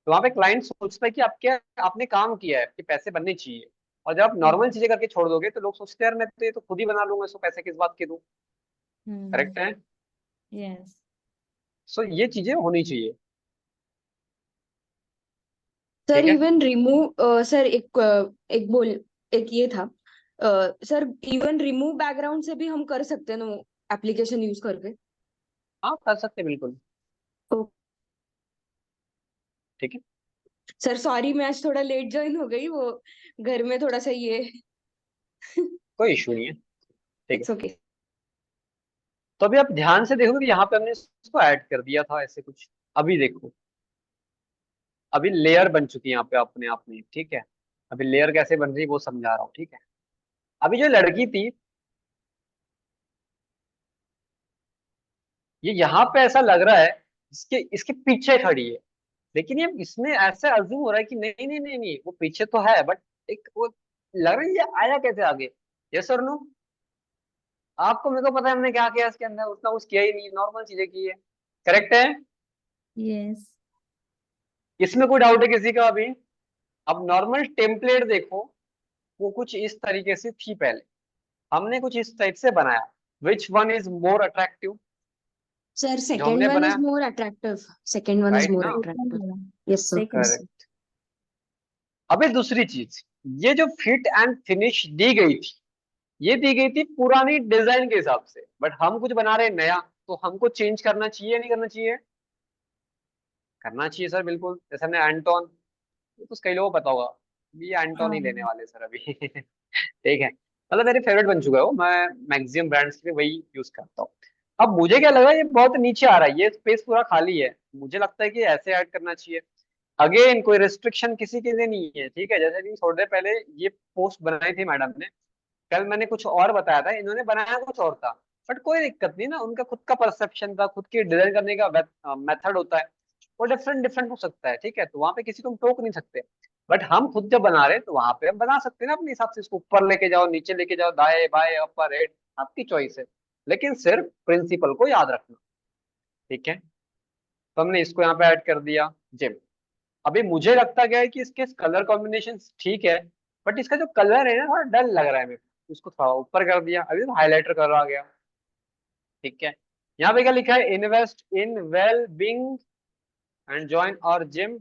तो वहां पे क्लाइंट सोचता है कि आपके आपने काम किया है, आपके पैसे बनने चाहिए। और जब आप नॉर्मल चीजें करके छोड़ दोगे तो लोग सोचते हैं यार मैं तो ये तो खुद ही बना लूंगा, इसको पैसे किस बात के दूं, करेक्ट है? यस सो ये चीजें होनी चाहिए, सर ठीक है। इवन रिमूव सर एक बोल एक ये था सर इवन रिमूव बैकग्राउंड से भी हम कर सकते हैं ना एप्लीकेशन यूज करके। हाँ कर सकते हैं बिल्कुल, ओ, ठीक है। सर सॉरी मैं आज थोड़ा लेट ज्वाइन हो गई, वो घर में थोड़ा सा ये कोई इशू नहीं है, ठीक इट्स है, ओके। तो अभी आप ध्यान से देखोगे कि यहाँ पे हमने इसको ऐड कर दिया था ऐसे कुछ। अभी देखो, अभी लेयर बन चुकी है यहाँ पे अपने आप में, ठीक है। अभी लेयर कैसे बन रही है वो समझा रहा हूँ, ठीक है। अभी जो लड़की थी, ये यहाँ पे ऐसा लग रहा है इसके इसके पीछे खड़ी है, लेकिन ये इसमें ऐसा अज्यूम हो रहा है कि नहीं नहीं नहीं नहीं, वो पीछे तो है, बट एक वो लग रहा है ये आया कैसे आगे। यस और नो? आपको, मेरे को पता है हमने क्या किया इसके अंदर, उतना कुछ किया ही नहीं, नॉर्मल चीजें की है। करेक्ट है? Yes. इसमें कोई डाउट है किसी का अभी? अब नॉर्मल टेम्पलेट देखो, वो कुछ इस तरीके से थी पहले, हमने कुछ इस टाइप से बनाया। Which one is more attractive? Sir जो सेकंड हमने वन इज बनाया, more attractive, second one is right more ना? Attractive. Yes sir. Second. Correct. अबे दूसरी चीज, ये जो फिट एंड फिनिश दी गई थी, ये दी गई थी पुरानी डिजाइन के हिसाब से, बट हम कुछ बना रहे हैं नया, तो हमको चेंज करना चाहिए या नहीं करना चाहिए? करना चाहिए सर, बिल्कुल। जैसे हमने एंटोन, ये तो कई लोगों को पता होगा, ये एंटोन ही लेने वाले सर अभी ठीक है, मतलब मेरे फेवरेट बन चुका है वो, मैं मैक्सिमम ब्रांड्स के लिए वही यूज करता हूँ। अब मुझे क्या लगा, ये बहुत नीचे आ रहा है, ये स्पेस पूरा खाली है, मुझे लगता है कि ऐसे ऐड करना चाहिए। अगेन कोई रिस्ट्रिक्शन किसी के लिए नहीं है, ठीक है। जैसे कि थोड़ी देर पहले ये पोस्ट बनाई थी मैडम ने, कल मैंने कुछ और बताया था, इन्होंने बनाया कुछ और था, बट कोई दिक्कत नहीं ना, उनका खुद का परसेप्शन था, खुद की डिजाइन करने का मेथड होता है, वो डिफरेंट डिफरेंट हो सकता है, ठीक है। तो वहां पे किसी को हम टोक नहीं सकते, बट हम खुद जब बना रहे हैं तो वहां पे हम बना सकते हैं ना अपने हिसाब से, इसको ऊपर लेके जाओ, नीचे लेके जाओ, दाएं बाएं अपर हेड, आपकी चॉइस है, लेकिन सिर्फ प्रिंसिपल को याद रखना, ठीक है। तो हमने इसको यहाँ पे ऐड कर दिया जिम। अभी मुझे लगता क्या है कि इसके कलर कॉम्बिनेशन ठीक है, बट इसका जो कलर है ना थोड़ा डल लग रहा है मेरे को, इसको थोड़ा ऊपर कर दिया, अभी तो हाईलाइटर कर आ गया, ठीक है। यहाँ पे क्या लिखा है, invest in well being and join और जिम।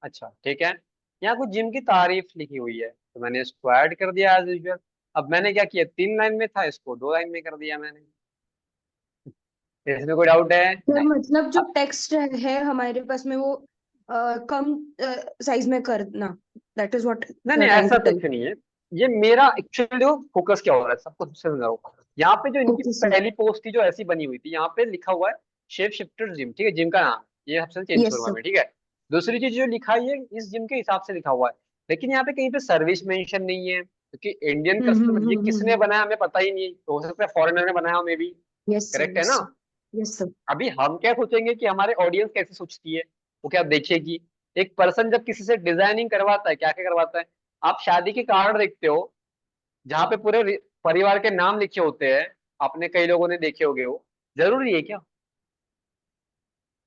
अच्छा ठीक है, यहाँ कुछ जिम की तारीफ लिखी हुई है, तो मैंने इसको ऐड कर दिया एज यूजुअल। अब मैंने क्या किया, 3 लाइन में था, इसको 2 लाइन में कर दिया मैंने। इसमें कोई डाउट है? सर नहीं। मतलब जो अब टेक्स्ट है हमारे पास में वो कम साइज में करना, दैट इज व्हाट नहीं यू आर नहीं, ट्राइंग ऐसा टू टेल। कुछ नहीं है, ये मेरा एक्चुअली देखो फोकस क्या हो रहा है, सबको सबसे समझाओ। यहाँ पे जो इनकी ओके सर। पहली पोस्ट थी जो ऐसी बनी हुई थी, यहाँ पे लिखा हुआ है शेप शिफ्टर जिम, ठीक है, जिम का नाम, ये सबसे चेंज यस करूंगा सर। मैं, ठीक है। दूसरी चीज जो लिखा है, ये इस जिम के हिसाब से लिखा हुआ है, लेकिन यहाँ पे कहीं पे सर्विस मेंशन नहीं है, क्योंकि इंडियन कस्टमर, ये किसने बनाया हमें पता ही नहीं, तो हो सकता है फॉरेनर ने बनाया हो may be. Yes sir. Correct है यस ना? सर। Yes sir. अभी हम क्या सोचेंगे कि हमारे ऑडियंस कैसे सोचती है, वो क्या देखेगी। एक पर्सन जब किसी से डिजाइनिंग करवाता है, क्या क्या करवाता है, आप शादी के कार्ड देखते हो जहाँ पे पूरे परिवार के नाम लिखे होते हैं, आपने कई लोगों ने देखे होंगे, वो जरूरी है क्या?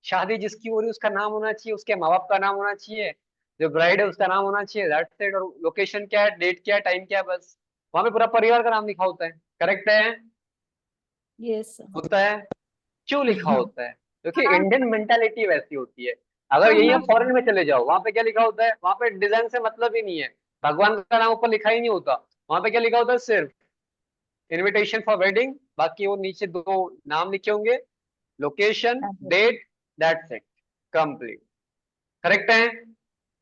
शादी जिसकी हो रही है उसका नाम होना चाहिए, उसके माँ बाप का नाम होना चाहिए, जो ब्राइड है उसका नाम होना चाहिए, दैट्स इट। और लोकेशन क्या है, डेट क्या है, टाइम क्या है, बस। वहां पे पूरा परिवार का नाम लिखा होता है। करेक्ट है? Yes. होता है। क्यों लिखा होता है? क्योंकि हाँ इंडियन मेंटालिटी वैसी होती है। अगर हाँ यही हाँ आप फॉरेन में चले जाओ, वहां पे क्या लिखा होता है, वहां पे डिजाइन से मतलब ही नहीं है, भगवान का नाम ऊपर लिखा ही नहीं होता, वहां पे क्या लिखा होता है, सिर्फ इनविटेशन फॉर वेडिंग, बाकी वो नीचे 2 नाम लिखे होंगे, location, date, that's it, complete. Correct है?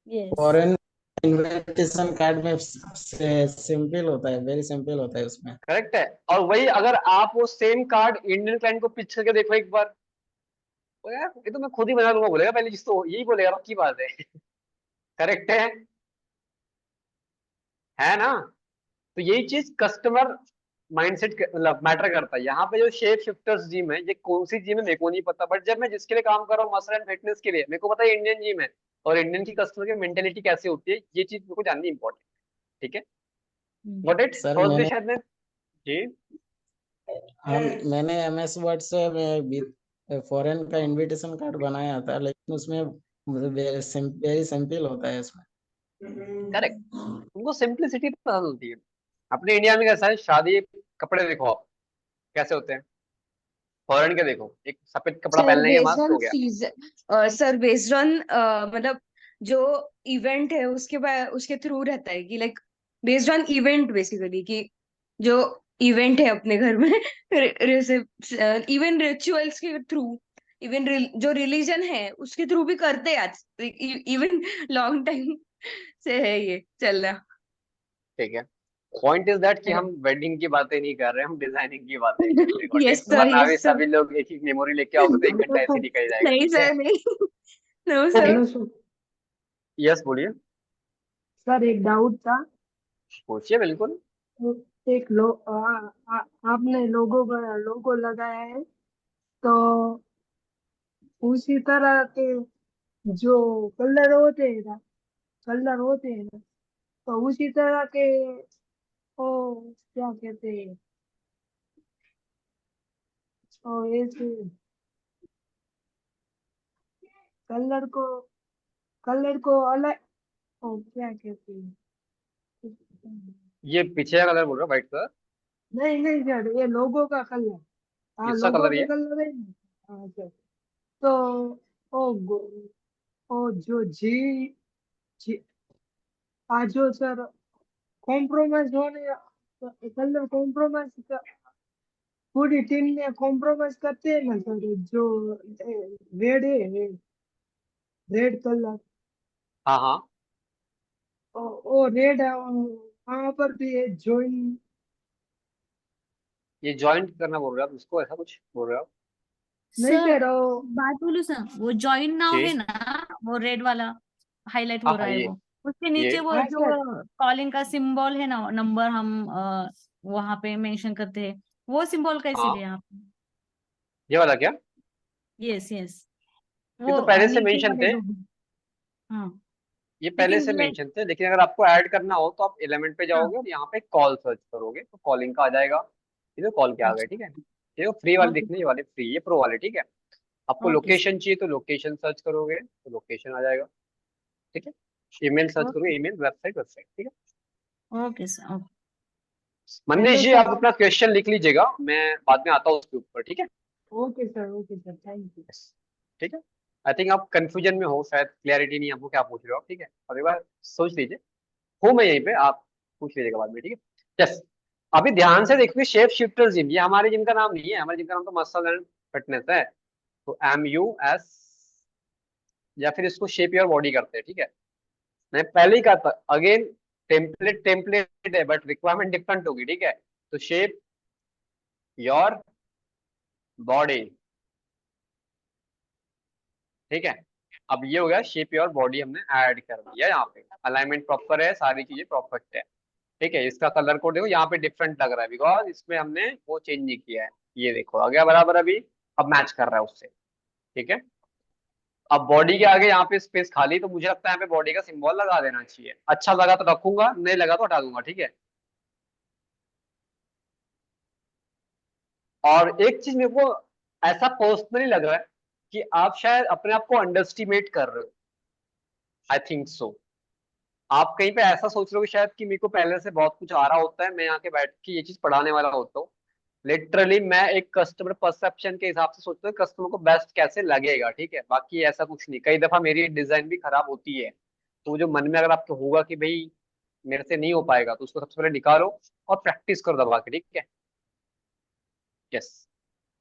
Yes. फॉरेन इनविटेशन कार्ड में सिंपल होता है, वेरी सिंपल होता है उसमें। करेक्ट है। और वही अगर आप वो सेम कार्ड इंडियन क्लाइंट को पिच करके देखो एक बार, वो यार ये तो मैं खुद ही बना दूंगा बोलेगा, पहले जिस तो यही बोलेगा, की बात है करेक्ट है ना? तो यही चीज कस्टमर माइंडसेट मतलब मैटर करता है। यहाँ पे जो शेप शिफ्टर्स जिम है, ये कौन सी जिम है मेरे को नहीं पता, बट जब मैं जिसके लिए काम कर रहा हूँ, मसल एंड फिटनेस के लिए, मेरे को पता है इंडियन जिम है, और इंडियन की कस्टमर की मेंटेलिटी कैसे होती है, ये चीज मेरे को जाननी इंपॉर्टेंट, ठीक है। Got it? Sir first day मैंने शायद में। जी। मैंने MS वर्ड से फॉरेन का इनविटेशन कार्ड बनाया था, लेकिन उसमें वेरी सिंपल होता है उसमें। करेक्ट, उनको सिंप्लिसिटी पसंद होती है। अपने इंडिया में कैसा है, शादी कपड़े देखो आप कैसे होते हैं, फॉरेन के देखो, एक सफेद कपड़ा सर पहन लेंगे, बेस्ड मस्त ऑन हो गया। सीजन, सर बेस्ड ऑन मतलब जो इवेंट है उसके बाद उसके थ्रू रहता है कि like based on event basically, कि जो इवेंट है अपने घर में इवन रिचुअल्स के थ्रू, इवन जो रिलीजन है उसके थ्रू भी करते हैं आज, इवन लॉन्ग टाइम से है ये चल रहा। ठीक है, पॉइंट इज दैट कि हम वेडिंग की बातें नहीं कर रहे, हम डिजाइनिंग की बातें कर रहे हैं, यस ठीक? सर, वरना अभी यस सर। सभी लोग एक एक मेमोरी लेके आओगे तो 1 घंटा ऐसे ही निकल जाएगा, नहीं ठीक है? सर, नहीं। No sir. Hello sir. Yes, बोलिए। सर एक डाउट था। पूछिए, बिल्कुल। तो एक आपने लोगो लगाया है, तो उसी तरह के जो कलर होते हैं ना, तो उसी तरह के वो क्या कहते हैं, वो ऐसे कलर को कलर को अलग, वो क्या कहते हैं। ये पीछे का कलर बोल रहा हूँ, व्हाइट कलर। नहीं नहीं सर, ये लोगो का कलर। हाँ, किसका लोगो कलर के ये? कलर है ना। हाँ सर। तो ओ ओ जो जी जो सर कॉम्प्रोमाइज होने, कलर कॉम्प्रोमाइज, पूरी टीम में कॉम्प्रोमाइज करते हैं ना सर, जो रेड है, रेड कलर, हाँ हाँ। वो रेड है, वहाँ पर भी है ज्वाइन। ये जॉइंट करना बोल रहे हो आप उसको, ऐसा कुछ बोल रहे हो आप? नहीं सर सर, वो बात बोलू सर, वो जॉइन नाउ है जी। ना, वो रेड वाला हाईलाइट हाँ हो हाँ, रहा है ये वो, उसके ये नीचे वो हाँ सर। जो कॉलिंग का सिंबल है ना, नंबर हम वहां पे मेंशन करते हैं, वो सिंबल कैसे हाँ, लिया आप? ये वाला क्या? यस यस, ये वो तो पहले से नीचे मेंशन वाले थे। दो। हाँ, ये पहले लेकिन से मेंशन थे, लेकिन अगर आपको ऐड करना हो तो आप एलिमेंट पे हाँ, जाओगे और यहाँ पे कॉल सर्च करोगे तो कॉलिंग का आ जाएगा। ये तो कॉल के आ गए, अच्छा, ठीक है? ये फ्री वाले ओके दिखने, ये वाले फ्री, ये प्रो वाले, ठीक है? आपको ओके लोकेशन चाहिए तो लोकेशन सर्च करोगे तो लोकेशन आ जाएगा, ठीक है? ईमेल सर्च ओके करोगे, ईमेल, वेबसाइट, वेबसाइट, ठीक है? Okay sir okay. Manish hello जी, आप सर। अपना क्वेश्चन लिख लीजिएगा, मैं बाद में आता हूँ उसके ऊपर, ठीक है? Okay sir, okay sir, thank you. Yes, ठीक है। आई थिंक आप कंफ्यूजन में हो, शायद क्लैरिटी नहीं है आपको क्या पूछ रहे हो आप, ठीक है? अब एक बार सोच लीजिए, हूँ मैं यहीं पे, आप पूछ लीजिएगा बाद में, ठीक है? यस। अभी ध्यान से देखिए, शेप शिफ्टर जिम, ये हमारे जिम का नाम नहीं है, हमारे जिम का नाम तो मसल एंड फिटनेस है। तो MUS, या फिर इसको शेप योर बॉडी करते हैं, ठीक है? मैं पहले ही कहा था, अगेन टेम्पलेट टेम्पलेट है बट रिक्वायरमेंट डिफरेंट होगी, ठीक है? तो शेप योर बॉडी, ठीक है? अब ये हो गया शेप योर बॉडी, हमने ऐड कर दिया, यहाँ पे अलाइनमेंट प्रॉपर है, सारी चीजें परफेक्ट है, ठीक है? इसका कलर कोड देखो यहाँ पे डिफरेंट लग रहा है, बिकॉज इसमें हमने वो चेंज नहीं किया है। ये देखो आ गया बराबर अभी, अब मैच कर रहा है उससे, ठीक है? अब बॉडी के आगे यहाँ पे स्पेस खाली, तो मुझे लगता है यहाँ पे बॉडी का सिंबल लगा देना चाहिए। अच्छा लगा तो रखूंगा, नहीं लगा तो हटा दूंगा, ठीक है? और एक चीज मेरे को ऐसा पर्सनली लग रहा है कि आप शायद अपने आप को अंडरस्टिमेट कर रहे हो। I think so. आप कहीं पे ऐसा सोच रहे हो कि शायद कि मेरे को पहले से बहुत कुछ आ रहा होता है, मैं यहाँ के बैठ के ये चीज पढ़ाने वाला होता हूँ। लिटरली मैं एक कस्टमर परसेप्शन के हिसाब से सोचता हूँ कस्टमर को बेस्ट कैसे लगेगा, ठीक है? बाकी ऐसा कुछ नहीं, कई दफा मेरी डिजाइन भी खराब होती है। तो जो मन में अगर आपको होगा कि भाई मेरे से नहीं हो पाएगा, तो उसको सबसे पहले निकालो और प्रैक्टिस करो दबा के, ठीक है? यस।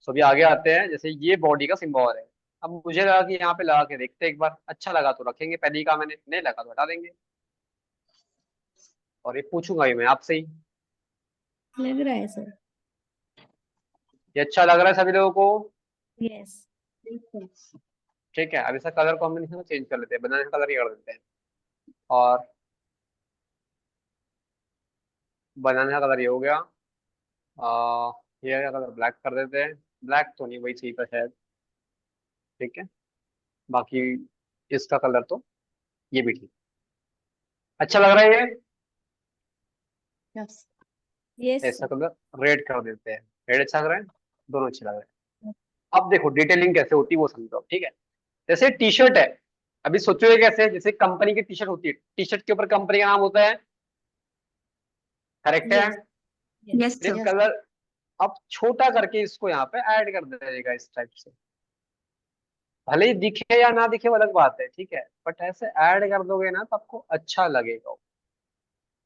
सो अभी आगे आते हैं, जैसे ये बॉडी का सिंबल है। अब मुझे लगा कि यहाँ पे लगा के देखते हैं एक बार, अच्छा लगा तो रखेंगे, पहले ही कहा मैंने, नहीं लगा तो हटा देंगे। और ये पूछूंगा ही मैं आपसे ही। लग रहा है सर। ये अच्छा लग रहा है सभी लोगों को? यस ठीक है, अब इसका कलर कॉम्बिनेशन को चेंज कर लेते हैं, बनाने का कलर ही कर देते हैं। और बनाने का कलर ये हो गया, ये का कलर ब्लैक कर देते हैं। ब्लैक तो नहीं, वही सही था शायद, ठीक है? बाकी इसका कलर तो ये भी ठीक, अच्छा लग रहा है ये। यस। यस ऐसा सर। कलर रेड कर देते हैं, रेड अच्छा लग रहा है, दोनों अच्छे लग रहे हैं। अब देखो डिटेलिंग कैसे होती है वो समझो, ठीक है? जैसे टी शर्ट है, अभी सोचो ये कैसे है, जैसे कंपनी की टी शर्ट होती है, टी शर्ट के ऊपर कंपनी का नाम होता है, करेक्ट है? यस यस यस ये सर। यस। कलर अब छोटा करके इसको यहाँ पे ऐड कर देगा इस टाइप से, भले ही दिखे या ना दिखे वो अलग बात है, ठीक है? बट ऐसे ऐड कर दोगे ना तो आपको अच्छा लगेगा।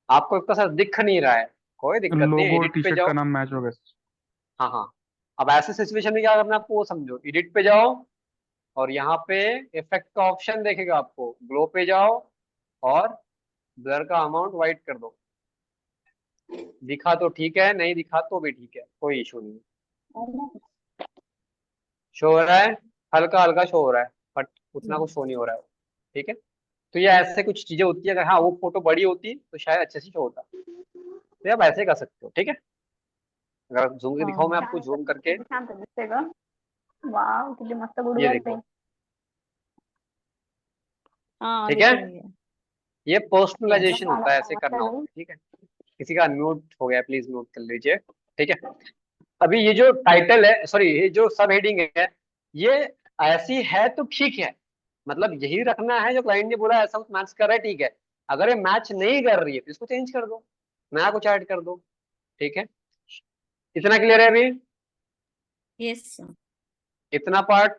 आपको एक तो सर दिख नहीं रहा है, कोई दिक्कत नहीं है, लोगो एडिट टी पे शर्ट का जाओ। नाम मैच हो गया। हाँ हाँ। अब ऐसे सिचुएशन में क्या करना है आपको वो समझो, एडिट पे जाओ और यहाँ पे इफेक्ट का ऑप्शन देखेगा आपको, ग्लो पे जाओ और ब्लर का अमाउंट वाइट कर दो, दिखा तो ठीक है, नहीं दिखा तो भी ठीक है, कोई इशू नहीं है। शो हो रहा है, हल्का हल्का शो हो रहा है, बट उतना कुछ शो नहीं हो रहा है। ठीक है, तो ये ऐसे कुछ चीजें होती है, अगर हाँ वो फोटो बड़ी होती तो शायद अच्छे से शो होता, तो आप ऐसे कर सकते हो। ठीक है, अगर जूम के दिखाऊं मैं आपको, जूम करके, शांत दिसते का? वाव, किती मस्त गुड ये वाटते. देखो। हाँ ठीक दिख है, रही है। ये यस। पर्सनलाइजेशन होता है, ऐसे मस्त करना है होता भाई. है। ठीक है, किसी का म्यूट हो गया, प्लीज म्यूट कर लीजिए। ठीक है, अभी ये जो टाइटल है, सॉरी ये जो सब हेडिंग है, ये ऐसी है तो ठीक है, मतलब यही रखना है जो क्लाइंट ने बोला, ऐसा कुछ मैच कर रहा है, ठीक है। अगर ये मैच नहीं कर रही है तो इसको चेंज कर दो, नया कुछ ऐड कर दो। ठीक है, इतना क्लियर है अभी? यस। इतना पार्ट,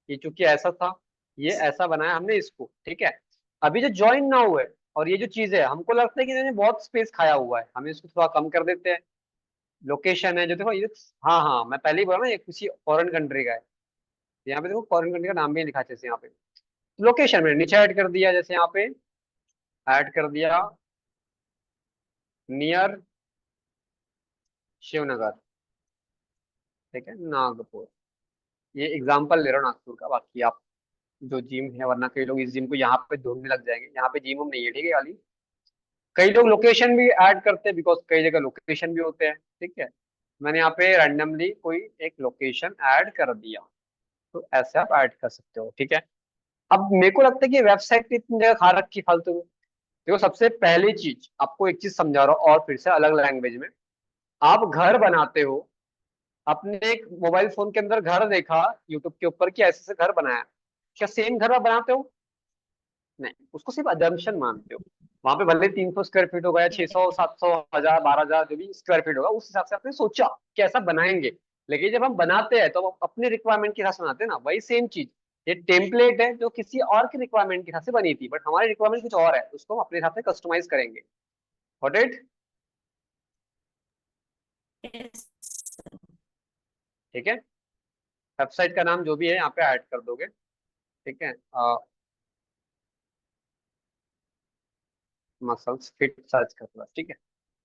ये चूंकि ऐसा था, ये ऐसा बनाया हमने इसको। ठीक है, अभी जो ज्वाइन ना हुआ है और ये जो चीज है, हमको लगता है कि इन्होंने बहुत स्पेस खाया हुआ है, हमें इसको थोड़ा कम कर देते हैं। लोकेशन है जो, देखो ये, हाँ हाँ मैं पहले ही बोला ना, ये किसी फॉरेन कंट्री का है। यहाँ पे देखो फॉरेन कंट्री का नाम भी लिखा है, जैसे यहाँ पे लोकेशन में नीचे ऐड कर दिया, जैसे यहाँ पे ऐड कर दिया नियर शिवनगर। ठीक है, नागपुर, ये एग्जाम्पल ले रहा हूँ नागपुर का, बाकी आप जो जिम है, वरना कई लोग इस जिम को यहाँ पे ढूंढने लग जाएंगे, यहाँ पे जिम हम नहीं है। ठीक है, खाली कई लोग लोकेशन भी ऐड करते हैं, बिकॉज कई जगह लोकेशन भी होते हैं। ठीक है, मैंने यहाँ पे रैंडमली कोई एक लोकेशन ऐड कर दिया, तो ऐसे आप ऐड कर सकते हो। ठीक है, अब मेरे को लगता है कि वेबसाइट पे इतनी जगह खा रखी फालतू में। देखो, सबसे पहली चीज आपको एक चीज समझा रहा हूँ, और फिर से अलग लैंग्वेज में, आप घर बनाते हो, अपने एक मोबाइल फोन के अंदर घर देखा यूट्यूब के ऊपर कि ऐसे से घर बनाया, क्या सेम घर आप बनाते हो? नहीं, उसको सिर्फ अजम्पशन मानते हो। वहां पे भले 300 स्क्वायर फीट होगा या 600 700 1000 12,000 जो भी स्क्वायर फीट होगा, उस हिसाब से आपने सोचा कि ऐसा बनाएंगे। लेकिन जब हम बनाते हैं तो हम अपने रिक्वायरमेंट के हिसाब से बनाते हैं ना, वही सेम चीज। ये टेम्पलेट है जो किसी और के रिक्वायरमेंट के हिसाब से बनी थी, बट हमारी रिक्वायरमेंट कुछ और है, उसको हम अपने हिसाब से कस्टमाइज करेंगे। Got it? यस। ठीक है, वेबसाइट का नाम जो भी है यहाँ पे ऐड कर दोगे। ठीक है, मसल्स फिट सर्च कर दो, ठीक है,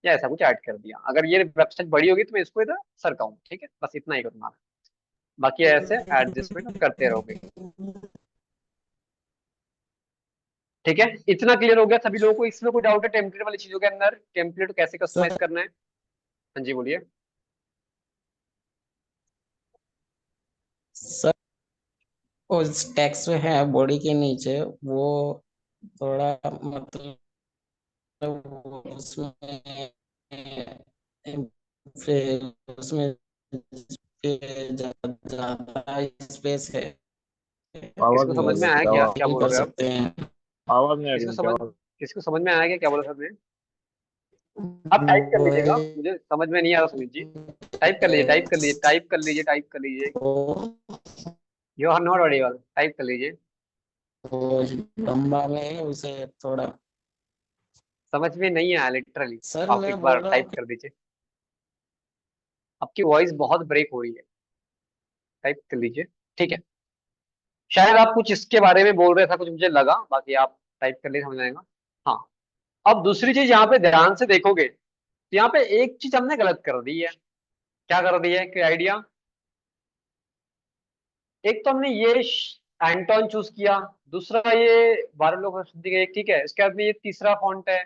या ऐसा कुछ ऐड कर दिया। अगर ये वेबसाइट बड़ी होगी तो मैं इसको इधर सरकाऊँ। ठीक है, बस इतना ही करना है, बाकी ऐसे एडजस्टमेंट करते रहोगे। ठीक है, इतना क्लियर हो गया सभी लोगों को? इसमें कोई डाउट है टेम्पलेट वाली चीजों के अंदर, टेम्पलेट को कैसे कस्टमाइज सर करना है? हाँ जी, बोलिए। सर उस टेक्स्ट है बॉडी के नीचे, वो थोड़ा मतलब उसमें फिर उसमें ज्यादा स्पेस है, आवाज किसको नहीं आ समझ रही में है आया क्या? क्या आवाज क्या नहीं बोल कर रहे हो आप? सकते हैं। आवाज नहीं आ रही किसको है क्या? समझ आवाज किसको समझ में आया क्या, क्या बोला सर ने? आप टाइप कर लीजिएगा, वही मुझे समझ में नहीं आ रहा सुमित जी। टाइप कर लीजिए, टाइप कर लीजिए, टाइप कर लीजिए, टाइप कर लीजिए। तो you are not audible, type कर लीजिए। वो लंबा में है, उसे थोड़ा। समझ में नहीं आया लिटरली, सर आप मैं एक बार बोल रहा हूँ टाइप कर दीजिए। आपकी वॉइस बहुत ब्रेक हो रही है, टाइप कर लीजिए। ठीक है, शायद आप कुछ इसके बारे में बोल रहे था, कुछ मुझे लगा, बाकी आप टाइप कर लिए समझ आएगा। हाँ, अब दूसरी चीज यहाँ पे ध्यान से देखोगे तो यहाँ पे एक चीज हमने गलत कर दी है। क्या कर दी है, कोई आइडिया? एक तो हमने ये एंटोन चूज किया, दूसरा ये 12 लोग एक, ठीक है, इसके बाद में ये तीसरा फॉन्ट है,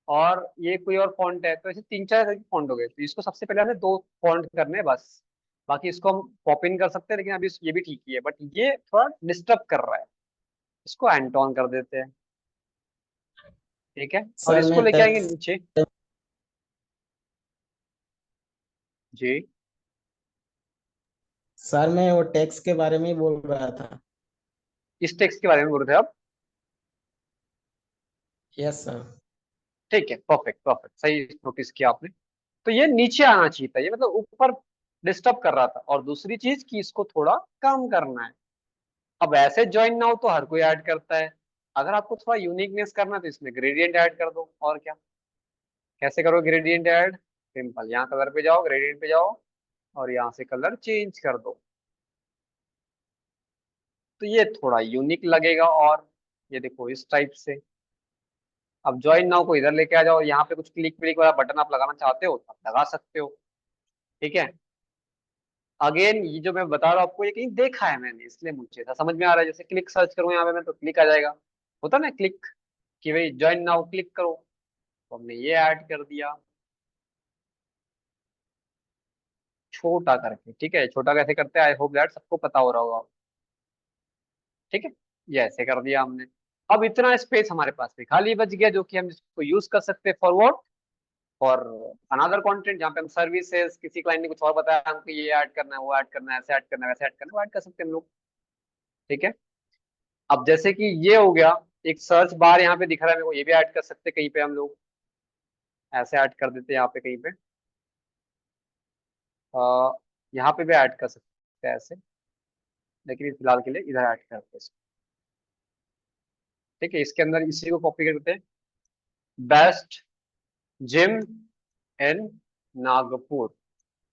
और ये कोई और फॉन्ट है, तो ऐसे 3 4 फॉन्ट हो गए। तो इसको सबसे पहले हमें 2 फॉन्ट करने हैं बस, बाकी इसको हम पॉप इन कर सकते हैं, लेकिन अभी ये भी ठीक ही है, बट ये थोड़ा डिस्टर्ब कर रहा है, इसको एंटोन कर देते हैं। ठीक है, और सर इसको मैं लेके आएंगे टेक्स्ट नीचे। जी, सर मैं वो टेक्स्ट के बारे में ही बोल रहा था। इस टेक्स्ट के बारे में बोल रहे थे आप? Yes sir. ठीक है, परफेक्ट परफेक्ट, सही नोटिस किया आपने। तो ये नीचे आना चाहिए था, ये मतलब ऊपर डिस्टर्ब कर रहा था। और दूसरी चीज कि इसको थोड़ा कम करना है। अब ऐसे ज्वाइन ना हो तो हर कोई ऐड करता है, अगर आपको थोड़ा यूनिकनेस करना है तो इसमें ग्रेडियंट ऐड कर दो, और क्या। कैसे करो ग्रेडियंट ऐड? सिंपल, यहाँ कलर पे जाओ, ग्रेडियंट पे जाओ, और यहाँ से कलर चेंज कर दो, तो ये थोड़ा यूनिक लगेगा। और ये देखो इस टाइप से, अब ज्वाइन नाउ को इधर लेके आ जाओ, यहाँ पे कुछ क्लिक क्लिक वाला बटन आप लगाना चाहते हो तो आप लगा सकते हो। ठीक है, अगेन ये जो मैं बता रहा हूँ आपको ये कहीं देखा है मैंने, इसलिए मुझे ऐसा समझ में आ रहा है। जैसे क्लिक सर्च करूँ यहाँ पे मैं तो क्लिक आ जाएगा, होता ना क्लिक, कि भाई ज्वाइन नाउ क्लिक करो, तो हमने ये ऐड कर दिया छोटा करके। ठीक है, छोटा कैसे करते हैं आई होप दैट सबको पता हो रहा होगा। ठीक है, ये ऐसे कर दिया हमने। अब इतना स्पेस हमारे पास भी खाली बच गया, जो कि हम इसको यूज कर सकते हैं for what, for another content, जहाँ पे हम सर्विसेज, किसी क्लाइंट ने कुछ और बताया हमको ये ऐड करना है, वो ऐड करना है, ऐसे ऐड करना है, वैसे ऐड करना है, वो ऐड कर सकते हैं हम लोग। ठीक है, अब जैसे कि ये हो गया, एक सर्च बार यहाँ पे दिख रहा है मेरे को, ये भी ऐड कर सकते हैं कहीं पे हम लोग, ऐसे ऐड कर देते हैं यहाँ पे कहीं पे, यहाँ पे भी ऐड कर सकते हैं ऐसे, लेकिन फिलहाल के लिए इधर ऐड करते हैं इसको। ठीक है, इसके अंदर इसी को कॉपी करते हैं, बेस्ट जिम इन नागपुर,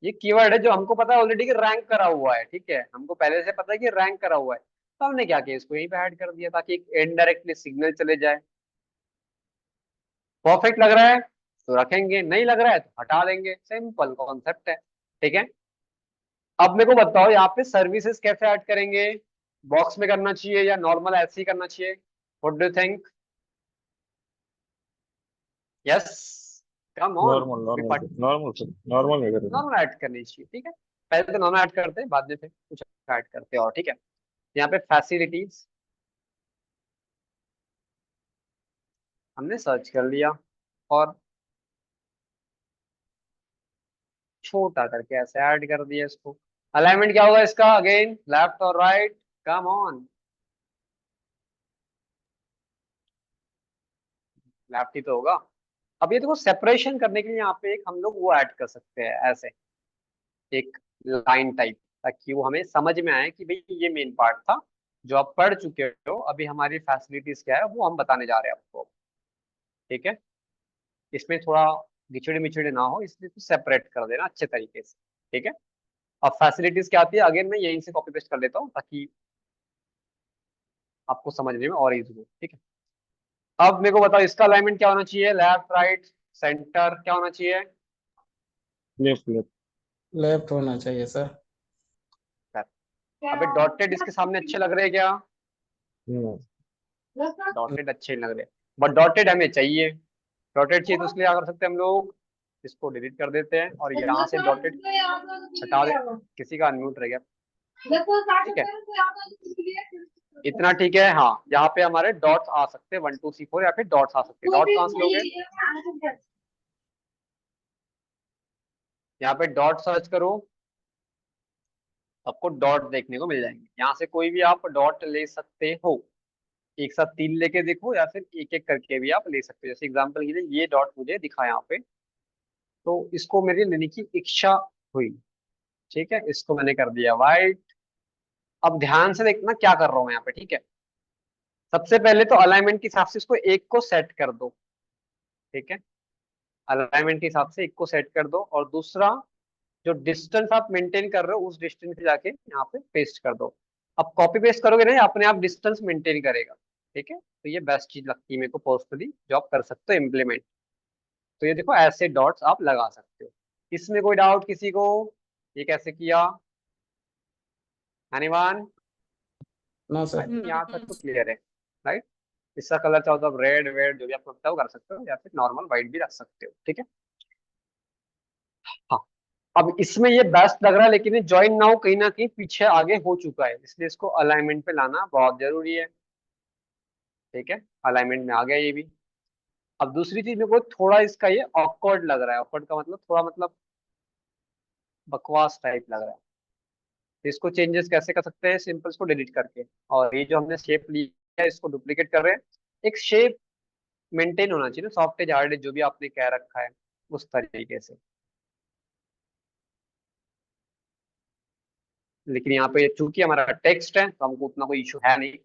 ये कीवर्ड है जो हमको पता है ऑलरेडी कि रैंक करा हुआ है। ठीक है, हमको पहले से पता है कि रैंक करा हुआ है, तो हमने क्या किया, इसको यहीं पे ऐड कर दिया ताकि एक इनडायरेक्टली सिग्नल चले जाए। परफेक्ट लग रहा है तो रखेंगे, नहीं लग रहा है तो हटा देंगे, सिंपल कॉन्सेप्ट है। ठीक है, अब मेरे को बताओ यहाँ पे सर्विसेज कैसे ऐड करेंगे, बॉक्स में करना चाहिए या नॉर्मल ऐसे ही करना चाहिए, what do you think? Yes, come on, normal normal normal normal में करेंगे। नॉर्मल ऐड करनी चाहिए। ठीक है, पहले तो नॉर्मल ऐड करते हैं, बाद में फिर कुछ ऐड करते हैं। और ठीक है, यहाँ पे फैसिलिटीज हमने सर्च कर लिया और छोटा करके ऐसे ऐड कर दिया इसको। अलाइनमेंट क्या होगा इसका, अगेन लेफ्ट और राइट, कम ऑन, लेफ्ट ही तो होगा। अब ये देखो सेपरेशन करने के लिए यहाँ पे एक हम लोग वो ऐड कर सकते हैं ऐसे, एक लाइन टाइप, ताकि वो हमें समझ में आए कि भाई ये मेन पार्ट था जो आप पढ़ चुके हो, अभी हमारी फैसिलिटीज क्या है वो हम बताने जा रहे हैं आपको। ठीक है, इसमें थोड़ा घिचड़े मिचड़े ना हो, इसलिए तो सेपरेट कर देना अच्छे तरीके से। ठीक है, अब फैसिलिटीज क्या आती है, अगेन मैं यहीं से कॉपी पेस्ट कर लेता हूँ ताकि आपको समझने में और इजी हो। ठीक है, अब मेरे को बताओ इसका अलाइनमेंट क्या होना चाहिए, लेफ्ट राइट सेंटर क्या होना चाहिए? Left left. लेफ्ट होना चाहिए सर। अबे डॉटेड इसके सामने अच्छे लग रहे हैं क्या? हम्म, डॉटेड अच्छे नहीं लग रहे, बट डॉटेड हमें चाहिए। डॉटेड चाहिए तो इसलिए क्या कर सकते हैं हम लोग, इसको डिलीट कर देते हैं और यहाँ से डॉटेड हटा दे। किसी का अनम्यूट रह गया। ठीक है, इतना ठीक है। हाँ, यहाँ पे हमारे डॉट्स आ सकते हैं 1 2 3 4, या फिर डॉट्स आ सकते हैं। डॉट कहाँ से लोगे, यहाँ पे डॉट सर्च करो, आपको डॉट देखने को मिल जाएंगे। यहाँ से कोई भी आप डॉट ले सकते हो, एक साथ 3 लेके देखो या फिर एक एक करके भी आप ले सकते हो। जैसे एग्जांपल के लिए ये डॉट मुझे दिखा यहाँ पे, तो इसको मेरी लेने की इच्छा हुई। ठीक है, इसको मैंने कर दिया वाइट। अब ध्यान से देखना क्या कर रहा हूँ यहाँ पे। ठीक है, सबसे पहले तो अलाइनमेंट के हिसाब से इसको एक को सेट कर दो। ठीक है, अलाइनमेंट के हिसाब से एक को सेट कर दो, और दूसरा जो डिस्टेंस आप मेंटेन कर रहे हो उस डिस्टेंस पे जाके यहाँ पे पेस्ट कर दो। अब कॉपी पेस्ट करोगे नहीं, अपने आप डिस्टेंस मेंटेन करेगा। ठीक है, तो ये बेस्ट चीज लगती है मेरे को पर्सनली, जो आप कर सकते हो इम्प्लीमेंट। तो ये देखो ऐसे डॉट्स आप लगा सकते हो। इसमें कोई डाउट किसी को, ये कैसे किया? एनीवन? नो आई सर। थिंक यहाँ तक तो क्लियर है, राइट? इसका कलर चाहो तो आप रेड वेड जो भी आपको लगता है वो कर सकते हो, या फिर नॉर्मल व्हाइट भी रख सकते हो। ठीक है, हाँ। अब इसमें ये बेस्ट लग रहा है, लेकिन ये ज्वाइन नाउ कहीं ना कहीं पीछे आगे हो चुका है, इसलिए इसको अलाइनमेंट पे लाना बहुत जरूरी है। ठीक है, अलाइनमेंट में आ गया ये भी। अब दूसरी चीज मेरे को थोड़ा इसका ये ऑकवर्ड लग रहा है। ऑकवर्ड का मतलब थोड़ा मतलब बकवास टाइप लग रहा है, तो इसको चेंजेस कैसे कर सकते हैं? सिंपल इसको डिलीट करके, और ये जो हमने शेप लिया है इसको डुप्लीकेट कर रहे हैं। एक शेप मेंटेन होना चाहिए ना, सॉफ्ट एज हार्ड एज जो भी आपने कह रखा है उस तरीके से। लेकिन यहाँ पे चूंकि हमारा टेक्स्ट है तो हमको उतना कोई इशू है नहीं।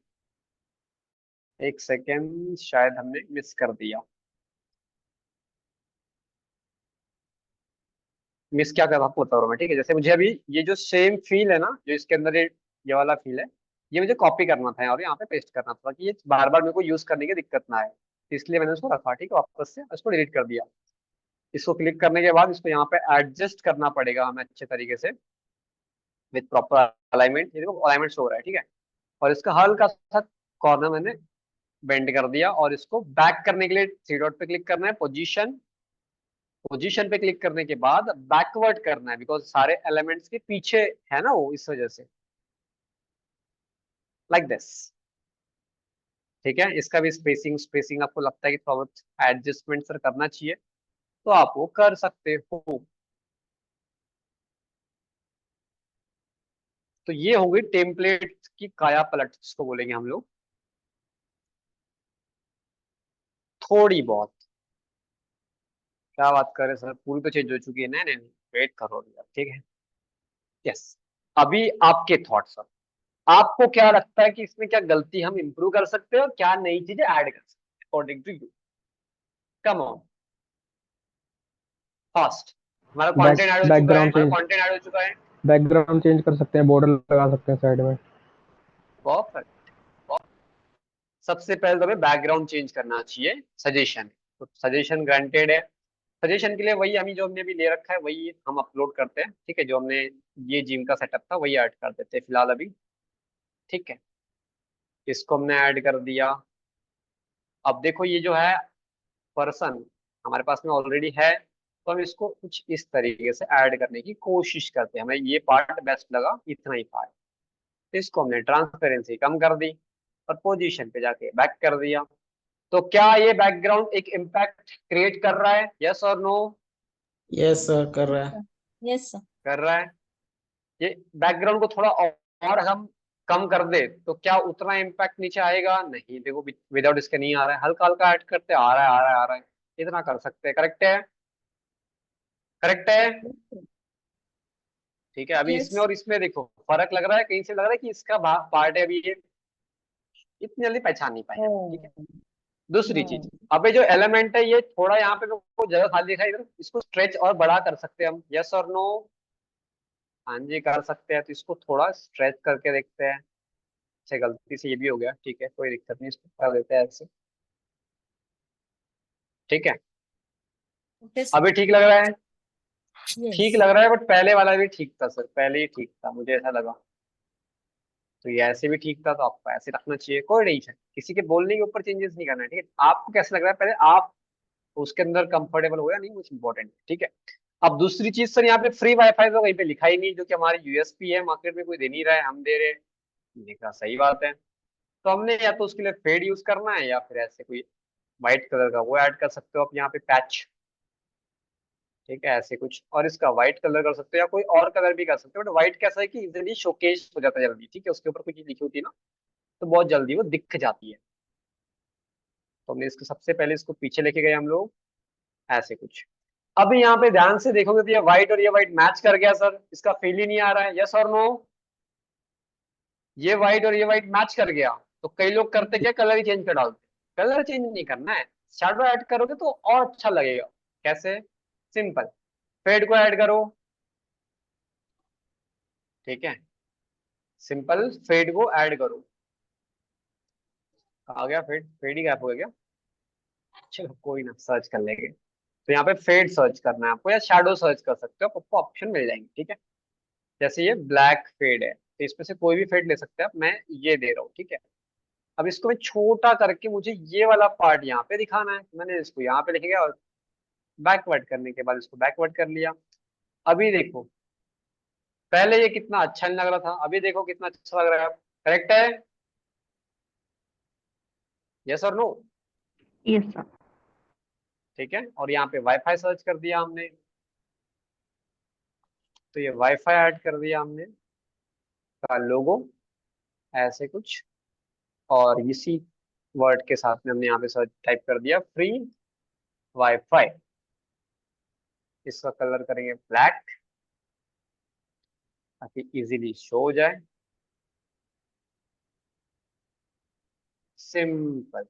एक सेकेंड, शायद हमने मिस कर दिया। मिस क्या कर आपको बता रहा हूँ मैं। ठीक है, जैसे मुझे अभी ये जो सेम फील है ना, जो इसके अंदर ये वाला फील है, ये मुझे कॉपी करना था और यहाँ पे पेस्ट करना था, ताकि ये बार बार मेरे को यूज करने की दिक्कत ना आए। इसलिए मैंने उसको रखा, ठीक है, वापस से उसको डिलीट कर दिया। इसको क्लिक करने के बाद इसको यहाँ पे एडजस्ट करना पड़ेगा हमें अच्छे तरीके से विद प्रॉपर अलाइनमेंट। ये देखो अलाइनमेंट शो हो रहा है, ठीक है। और इसका हल्का सा कॉर्नर मैंने बेंड कर दिया, और इसको बैक करने के लिए थ्री डॉट पे क्लिक करना है, पोजीशन, पोजीशन पे क्लिक करने के बाद बैकवर्ड करना है, बिकॉज सारे एलिमेंट्स के पीछे है ना वो, इस वजह से, लाइक दिस, ठीक है। इसका भी स्पेसिंग स्पेसिंग आपको लगता है कि थोड़ा बहुत एडजस्टमेंट सर करना चाहिए, तो आप वो कर सकते हो। तो ये होगी टेम्पलेट की काया पलट, जिसको बोलेंगे हम लोग, थोड़ी बहुत। क्या बात कर रहे हैं सर, पूरी तो चेंज हो चुकी है। नहीं नहीं नहीं, वेट करो यार, ठीक है। यस, अभी आपके थॉट्स सर, आपको क्या लगता है कि इसमें क्या गलती हम इंप्रूव कर सकते हैं और क्या नई चीजें ऐड कर सकते हैं according to you? Come on fast. हमारा कंटेंट ऐड हो चुका है, बैकग्राउंड हमारा चेंज कंटेंट ऐड हो चुका है। बैकग्राउंड चेंज कर सकते हैं, बॉर्डर लगा सकते हैं साइड में। परफेक्ट। सबसे पहले तो हमें बैकग्राउंड चेंज करना चाहिए, सजेशन, तो सजेशन ग्रांटेड है। सजेशन के लिए वही जो हमने अभी ले रखा है वही हम अपलोड करते हैं, ठीक है। जो हमने ये जिम का सेटअप था वही ऐड कर देते हैं फिलहाल अभी, ठीक है। इसको हमने ऐड कर दिया। अब देखो ये जो है पर्सन हमारे पास में ऑलरेडी है, तो हम इसको कुछ इस तरीके से ऐड करने की कोशिश करते हैं। हमें ये पार्ट बेस्ट लगा, इतना ही पार्ट, तो इसको हमने ट्रांसपेरेंसी कम कर दी और पोजीशन पे जाके बैक कर दिया। तो क्या ये बैकग्राउंड एक इम्पैक्ट क्रिएट कर रहा है, यस और नो? यस सर, कर रहा है। Yes sir. कर रहा है। ये बैकग्राउंड को थोड़ा और हम कम कर दे तो क्या उतना इम्पैक्ट नीचे आएगा? नहीं, देखो विदाउट इसके नहीं आ रहा है, हल्का हल्का ऐड करते आ रहा है आ रहा है आ रहा है, इतना कर सकते हैं। करेक्ट है, करेक्ट है, ठीक है। अभी इसमें यस। और इसमें देखो फर्क लग रहा है, कहीं से लग रहा है कि इसका पार्ट है, अभी ये इतनी जल्दी पहचान नहीं पाए, ठीक है। दूसरी चीज, अबे जो एलिमेंट है ये थोड़ा यहाँ पे मेरे को जगह खाली दिखाई दे रहा है, इसको स्ट्रेच और बड़ा कर सकते हैं हम, यस और नो? हाँ जी कर सकते हैं। तो इसको थोड़ा स्ट्रेच करके देखते हैं। अच्छा गलती से ये भी हो गया, ठीक है, कोई दिक्कत नहीं, इसको कर देते हैं ऐसे, ठीक है। Okay sir. अभी ठीक लग रहा है? ठीक यस। लग रहा है, बट पहले वाला भी ठीक था सर, पहले ही ठीक था, मुझे ऐसा लगा। तो ये ऐसे भी ठीक था, तो आपको ऐसे रखना चाहिए, कोई नहीं है, किसी के बोलने के ऊपर चेंजेस नहीं करना है, ठीक है। आपको कैसा लग रहा है पहले आप उसके अंदर कंफर्टेबल हो या नहीं, कुछ इंपॉर्टेंट है, ठीक है। अब दूसरी चीज सर, यहाँ पे फ्री वाईफाई तो कहीं पे लिखा ही नहीं, जो कि हमारी यूएसपी है, मार्केट में कोई दे नहीं रहा है, हम दे रहे हैं, लिखा सही बात है। तो हमने या तो उसके लिए फेड यूज करना है, या फिर ऐसे कोई व्हाइट कलर का वो ऐड कर सकते हो आप यहाँ पे, पैच, ठीक है, ऐसे कुछ। और इसका व्हाइट कलर कर सकते हो, या कोई और कलर भी कर सकते हो, बट व्हाइट कैसा है कि इजिली शोकेस हो जाता है जल्दी, ठीक है, उसके ऊपर कोई चीज लिखी होती है ना, तो बहुत जल्दी वो दिख जाती है। तो हमने इसको सबसे पहले इसको पीछे लेके गए हम लोग, ऐसे कुछ। अब यहाँ पे ध्यान से देखोगे तो ये व्हाइट और ये व्हाइट मैच कर गया सर, इसका फील ही नहीं आ रहा है, यस और नो? ये व्हाइट और ये व्हाइट मैच कर गया। तो कई लोग करते क्या, कलर ही चेंज कर डालते। कलर चेंज नहीं करना है, शैडो ऐड करोगे तो और अच्छा लगेगा। कैसे? सिंपल, फेड को ऐड करो, ठीक है, सिंपल फेड को ऐड करो। आ गया फेड, फेड ही गैप हो गया, चलो कोई ना, सर्च कर लेंगे। तो यहाँ पे फेड सर्च करना है आपको, या शैडो सर्च कर सकते हो, आपको ऑप्शन मिल जाएंगे, ठीक है। जैसे ये ब्लैक फेड है, तो इसमें से कोई भी फेड ले सकते हैं आप, मैं ये दे रहा हूँ, ठीक है। अब इसको मैं छोटा करके मुझे ये वाला पार्ट यहाँ पे दिखाना है, मैंने इसको यहाँ पे लिख गया, और बैकवर्ड करने के बाद इसको बैकवर्ड कर लिया। अभी देखो पहले ये कितना अच्छा नहीं लग रहा था, अभी देखो कितना अच्छा लग रहा है। करेक्ट है, यस और नो? Yes sir. ठीक है। और यहाँ पे वाईफाई सर्च कर दिया हमने, तो ये वाईफाई ऐड कर दिया हमने का लोगो, ऐसे कुछ। और इसी वर्ड के साथ में हमने यहाँ पे सर्च टाइप कर दिया, फ्री वाईफाई। इसका कलर करेंगे ब्लैक, ताकि इजीली शो हो जाए, सिंपल।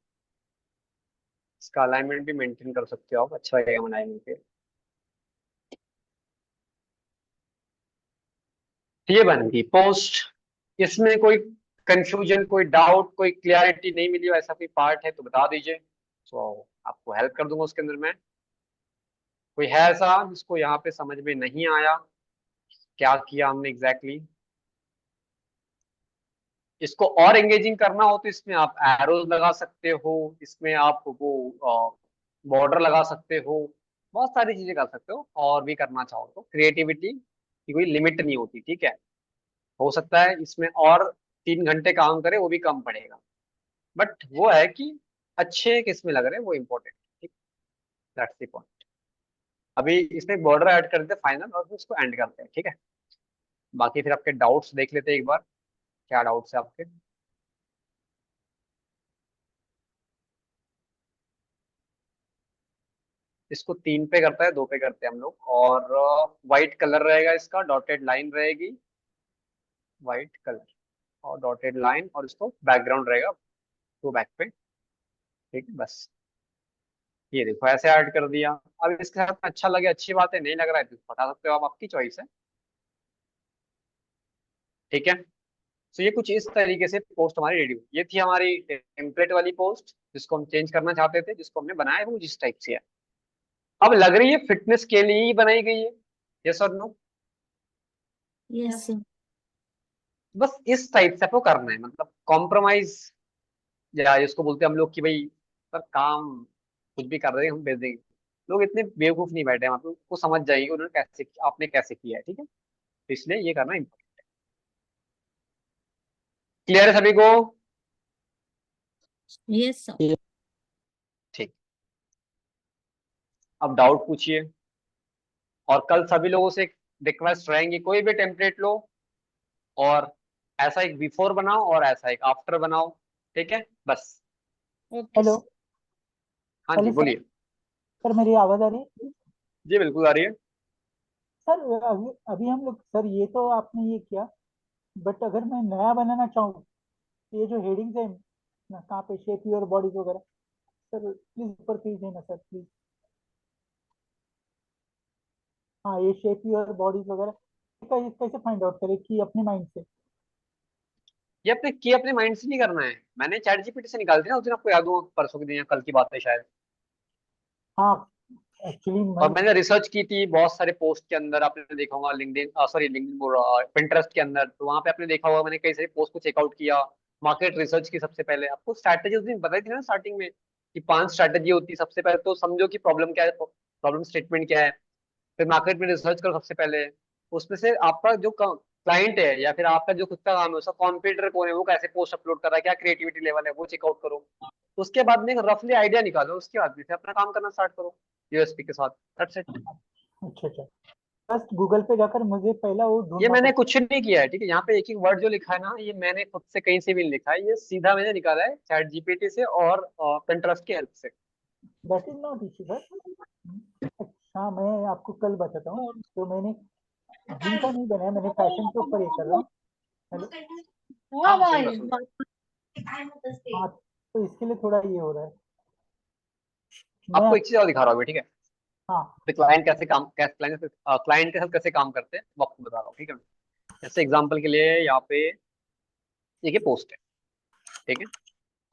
इसका अलाइनमेंट भी मेंटेन कर सकते हो आप, अच्छा लगेगा बनाने पे। ये बन गई पोस्ट। इसमें कोई कंफ्यूजन, कोई डाउट, कोई क्लियरिटी नहीं मिली हो, ऐसा कोई पार्ट है तो बता दीजिए। तो आपको हेल्प कर दूंगा उसके अंदर में। कोई है ऐसा जिसको यहाँ पे समझ में नहीं आया क्या किया हमने एग्जैक्टली इसको और एंगेजिंग करना हो तो इसमें आप एरोज लगा सकते हो, इसमें आप वो बॉर्डर लगा सकते हो, बहुत सारी चीजें कर सकते हो। और भी करना चाहो तो क्रिएटिविटी की कोई लिमिट नहीं होती, ठीक है। हो सकता है इसमें और 3 घंटे काम करे वो भी कम पड़ेगा, बट वो है कि अच्छे किसमें लग रहे हैं वो इम्पोर्टेंट, ठीक। That's the point. अभी इसमें बॉर्डर ऐड कर देते फाइनल और फिर उसको एंड करते हैं, ठीक है। बाकी फिर आपके डाउट्स देख लेते हैं एक बार, क्या डाउट्स है आपके। इसको 3 पे करता है, 2 पे करते हैं हम लोग। और व्हाइट कलर रहेगा, इसका डॉटेड लाइन रहेगी, व्हाइट कलर और डॉटेड लाइन, और इसको बैकग्राउंड रहेगा तो बैक पे, ठीक है। बस ये देखो ऐसे ऐड कर दिया। अब इसके साथ में अच्छा लगे अच्छी बात है, नहीं लग रहा है तो बता सकते हो आप, आपकी चॉइस है, ठीक है। तो ये कुछ इस तरीके से पोस्ट हमारी रेडी हुई। ये थी हमारी टेम्पलेट वाली पोस्ट जिसको हम चेंज करना चाहते थे, जिसको हमने बनाया है वो जिस टाइप से है। अब लग रही है फिटनेस के लिए ही बनाई गई है, यस और नो। Yes sir. बस इस टाइप से आपको करना है, मतलब कॉम्प्रोमाइज, या इसको बोलते हैं हम लोग कि भाई सर काम कुछ भी कर रहे हैं हम भेज देंगे। लोग इतने बेवकूफ नहीं बैठे हैं वहाँ पे, उसको समझ जाएंगे उन्होंने कैसे आपने कैसे किया है, ठीक है। तो इसलिए ये करना इम्पोर्टेंट है। क्लियर है सभी को? Yes sir. ठीक। अब डाउट पूछिए। और कल सभी लोगों से रिक्वेस्ट रहेंगी, कोई भी टेम्पलेट लो और ऐसा एक बिफोर बनाओ और ऐसा एक आफ्टर बनाओ, ठीक है। बस। Okay hello. सर। हाँ जी हेलो सर। बोलिए। सर मेरी आवाज आ रही है? जी बिल्कुल आ रही है। सर अभी अभी हम लोग, सर ये तो आपने ये किया, बट अगर मैं नया बनाना चाहूँ तो ये जो हेडिंग्स है ना, कहाँ पे शेप योर बॉडीज वगैरह, सर प्लीज ऊपर भेज देना सर प्लीज। हाँ ये शेप योर बॉडीज वगैरह कैसे फाइंड आउट करें कि अपने माइंड से? ये अपने माइंड से नहीं करना है, मैंने चैट जीपीटी से निकाल दिया ना उस दिन, आपको याद हो परसों के दिन या कल की बात है शायद। हाँ एक्चुअली और मैं, मैंने रिसर्च की थी बहुत सारे पोस्ट के अंदर, आपने देखा होगा लिंक्डइन, सॉरी लिंक्डइन, पिंटरेस्ट के अंदर, तो वहां पे आपने देखा होगा मैंने कई सारे पोस्ट को चेकआउट किया। मार्केट रिसर्च की सबसे पहले आपको स्ट्रैटेजी उस दिन बताई थी ना स्टार्टिंग में कि 5 स्ट्रैटेजी होती है। सबसे पहले तो समझो कि प्रॉब्लम क्या है, प्रॉब्लम स्टेटमेंट क्या है, फिर मार्केट में रिसर्च करो सबसे पहले। उसमें से आपका जो क्लाइंट है या फिर आपका जो खुद का काम है उसका कॉम्पिटिटर कौन है, वो कैसे पोस्ट अपलोड कर रहा है, क्या क्रिएटिविटी लेवल है, वो चेकआउट करो। उसके बाद में रफली आइडिया निकालो, उसके बाद में फिर अपना काम करना स्टार्ट करो यूएसपी के साथ। That's it. अच्छा अच्छा, बस गूगल पे जाकर मुझे पहला वो ये ढूंढना मैंने पड़ता कुछ नहीं किया है, ठीक है। यहाँ पे एक एक वर्ड जो लिखा है ना, ये मैंने खुद से कहीं से भी नहीं लिखा है, ये सीधा मैंने निकाला है चैट जीपीटी से और पिंटरेस्ट की हेल्प से। है। That is not issue sir. अच्छा मैं आपको कल बताता हूँ, तो मैंने जिम का नहीं बनाया, मैंने फैशन के ऊपर ये कर रहा हूँ। हेलो। हाँ हाँ सुन भाई रहा सुन रहा। हाँ तो इसके लिए थोड़ा ये हो रहा है। मैं आपको एक चीज और दिखा रहा हूँ अभी, ठीक है। हाँ क्लाइंट कैसे क्लाइंट के साथ कैसे काम करते हैं वो आपको बता रहा हूँ, ठीक है। जैसे एग्जांपल के लिए यहाँ पे एक ये पोस्ट है, ठीक है।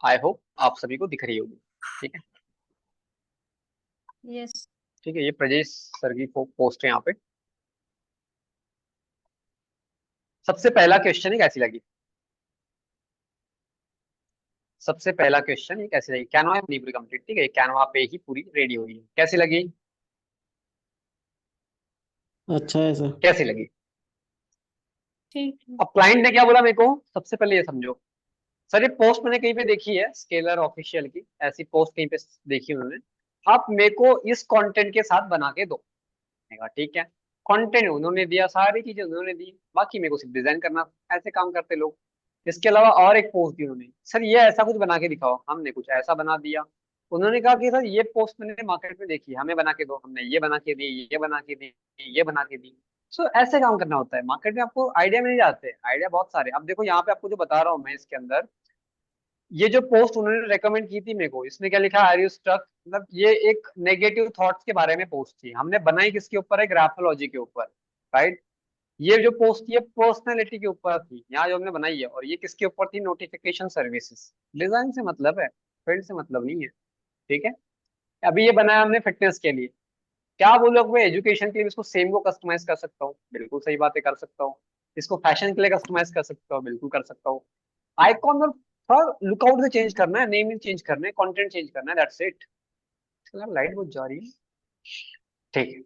आई होप आप सभी को दिख रही होगी, ठीक है। यस। ठीक है, ये प्रजेश सर की पोस्ट है यहाँ पे। सबसे पहला क्वेश्चन ही कैसी लगी? सबसे पहला क्वेश्चन ये कैसी लगी? कैनवा नहीं पूरी कंप्लीट, ठीक है, कैनवा पे ही पूरी रेडी हुई है, कैसी लगी? अच्छा है सर। कैसी लगी? ठीक है। अब क्लाइंट ने क्या बोला मेरे को, सबसे पहले ये समझो। सर ये पोस्ट मैंने कहीं पे देखी है, स्केलर ऑफिशियल की ऐसी पोस्ट कहीं पे देखी उन्होंने, आप मेरे को इस कंटेंट के साथ बना के दो। मैंने कहा ठीक है। कंटेंट उन्होंने दिया, सारी चीजें उन्होंने दी, बाकी मेरे को सिर्फ डिजाइन करना। ऐसे काम करते लोग। इसके अलावा और एक पोस्ट दी उन्होंने, सर ये ऐसा कुछ बना के दिखाओ, हमने कुछ ऐसा बना दिया। उन्होंने कहा कि सर ये पोस्ट मैंने मार्केट में देखी है, हमें बना के दो, हमने ये बना के दी, ये बना के दी, ये बना के दी। सो ऐसे काम करना होता है मार्केट में, आपको आइडिया मिल जाते हैं, आइडिया बहुत सारे। अब देखो यहाँ पे आपको जो बता रहा हूँ मैं इसके अंदर, ये जो पोस्ट उन्होंने रेकमेंड की थी मेरे को, इसमें क्या लिखा है, आर यू स्ट्रक, मतलब ये एक नेगेटिव थॉट्स के बारे में पोस्ट थी, हमने बनाई किसके ऊपर है, ग्राफोलॉजी के ऊपर, राइट। ये जो पोस्ट थी ये पर्सनैलिटी के ऊपर थी, यहाँ जो हमने बनाई है, और ये किसके ऊपर थी, नोटिफिकेशन सर्विसेज। डिजाइन से मतलब है, फील्ड से मतलब नहीं है। ठीक है। अभी ये बनाया हमने फिटनेस के लिए, क्या बोलो मैं एजुकेशन के लिए इसको सेम को कस्टमाइज कर सकता हूँ, बिल्कुल सही बात है, कर सकता हूँ। इसको फैशन के लिए कस्टमाइज कर सकता हूँ, बिल्कुल कर सकता हूँ। आइकॉन और थोड़ा लुकआउट से चेंज करना है, नेम चेंज करना है, कंटेंट चेंज करना है, दैट्स इट। लाइट बहुत जा रही है, ठीक है।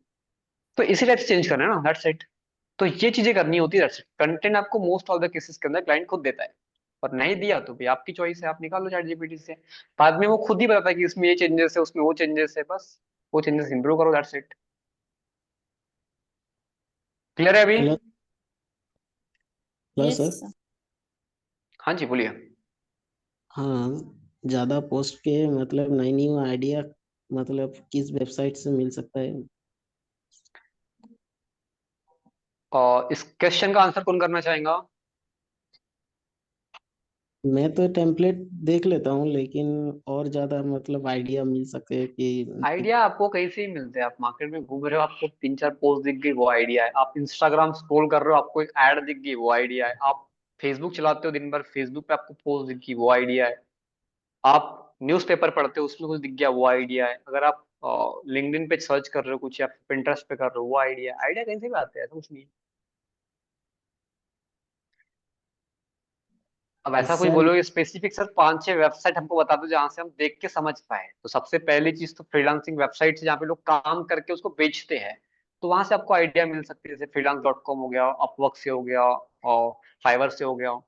तो इसी टाइप से चेंज करना है ना, दैट्स इट। तो ये चीजें करनी होती है, दैट्स इट। कंटेंट आपको मोस्ट ऑफ द केसेस के अंदर क्लाइंट खुद देता है, और नहीं दिया तो भी आपकी चॉइस है, आप निकाल लो चैट जीपीटी से। बाद में वो खुद ही बताता है कि इसमें ये चेंजेस है, उसमें वो चेंजेस है, बस वो चेंजेस इंप्रूव करो, दैट्स इट। क्लियर है अभी? Hello hello yes sir. Sir. हाँ जी बोलिए। हाँ, ज़्यादा पोस्ट के मतलब नई न्यू आइडिया मतलब किस वेबसाइट से मिल सकता है? और इस क्वेश्चन का आंसर कौन करना चाहेगा? मैं तो टेम्पलेट देख लेता हूँ, लेकिन और ज़्यादा मतलब आइडिया मिल सके कि आइडिया आपको कहीं से ही मिलते हैं, आप मार्केट में घूम रहे हो, आपको 3-4 पोस्ट दिख गई, वो आइडिया है। आप इंस्टाग्राम स्क्रॉल कर रहे हो, आपको एक ऐड दिख गई, वो आइडिया है। आप फेसबुक चलाते हो दिन भर, फेसबुक पे आपको पोस्ट दिख गई, वो आइडिया है। आप न्यूज़पेपर पढ़ते हो, उसमें कुछ दिख गया, वो आइडिया है। अगर आप लिंक्डइन पे सर्च कर रहे हो कुछ, या पिंटरेस्ट पे कर रहे हो, वो आइडिया है। आइडिया कहीं से भी आते हैं, ऐसा कुछ नहीं है। अब ऐसा कोई सर। बोलो स्पेसिफिक सर 5-6 वेबसाइट हमको बता दो जहां से हम देख के समझ पाए, तो सबसे पहली चीज तो फ्रीलांसिंग वेबसाइट है, जहाँ पे लोग काम करके उसको बेचते हैं, तो वहां से आपको आइडिया मिल सकती है। जैसे freelance.com हो गया, अपवर्क से हो गया, और फाइवर से हो गया।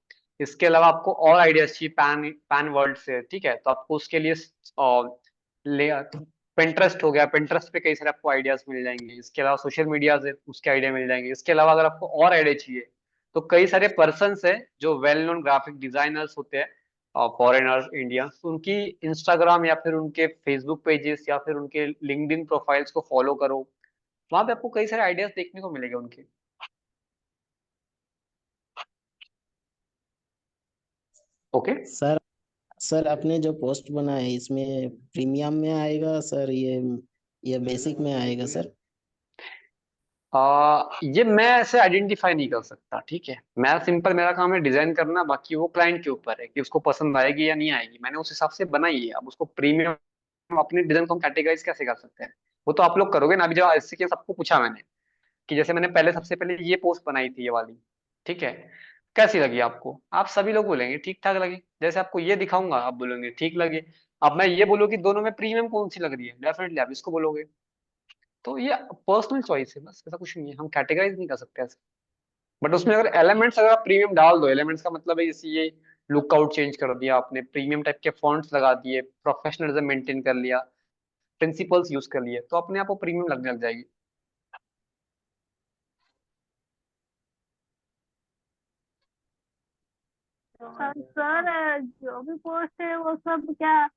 इसके अलावा आपको और आइडियाज चाहिए, पैन पैन वर्ल्ड से, ठीक है, तो आपको उसके लिए ले पिंटरेस्ट हो गया, पिंटरेस्ट पे कई सारे आपको आइडियाज मिल जाएंगे। इसके अलावा सोशल मीडिया से उसके आइडिया मिल जाएंगे। इसके अलावा अगर आपको और आइडिया चाहिए, तो कई सारे पर्सन्स है जो वेल नोन ग्राफिक डिजाइनर्स होते हैं, फॉरेनर्स, इंडियंस, उनकी इंस्टाग्राम या फिर उनके फेसबुक पेजेस या फिर उनके लिंक्डइन प्रोफाइल्स को फॉलो करो, वहां पे आपको कई सारे आइडियाज देखने को मिलेंगे उनके। ओके। सर सर आपने जो पोस्ट बनाया है इसमें प्रीमियम में आएगा सर, ये बेसिक में आएगा सर? ये मैं ऐसे आइडेंटिफाई नहीं कर सकता, ठीक है। मैं सिंपल, मेरा काम है डिजाइन करना, बाकी वो क्लाइंट के ऊपर है कि उसको पसंद आएगी या नहीं आएगी। मैंने उस हिसाब से बनाई है। अब उसको प्रीमियम, अपने डिजाइन को हम कैटेगराइज कैसे कर सकते हैं, वो तो आप लोग करोगे ना। अभी जो ऐसे के सबको पूछा मैंने कि जैसे मैंने पहले सबसे पहले ये पोस्ट बनाई थी, ये वाली, ठीक है, कैसी लगी आपको? आप सभी लोग बोलेंगे ठीक ठाक लगी। जैसे आपको ये दिखाऊंगा, आप बोलोगे ठीक लगे। अब मैं ये बोलूँ कि दोनों में प्रीमियम कौन सी लग रही है, डेफिनेटली आप इसको बोलोगे। तो ये पर्सनल चॉइस है, बस ऐसा कुछ नहीं है, हम कैटेगराइज नहीं कर सकते ऐसे। बट उसमें अगर एलिमेंट्स, अगर आप प्रीमियम डाल दो, एलिमेंट्स का मतलब है जैसे ये लुकआउट चेंज कर दिया आपने, प्रीमियम टाइप के फॉन्ट्स लगा दिए, प्रोफेशनलिज्म मेंटेन कर लिया, प्रिंसिपल्स यूज कर लिए, तो अपने आप वो प्रीमियम लगने लग जाएगी। सर जो भी पोस्ट है वो सब क्या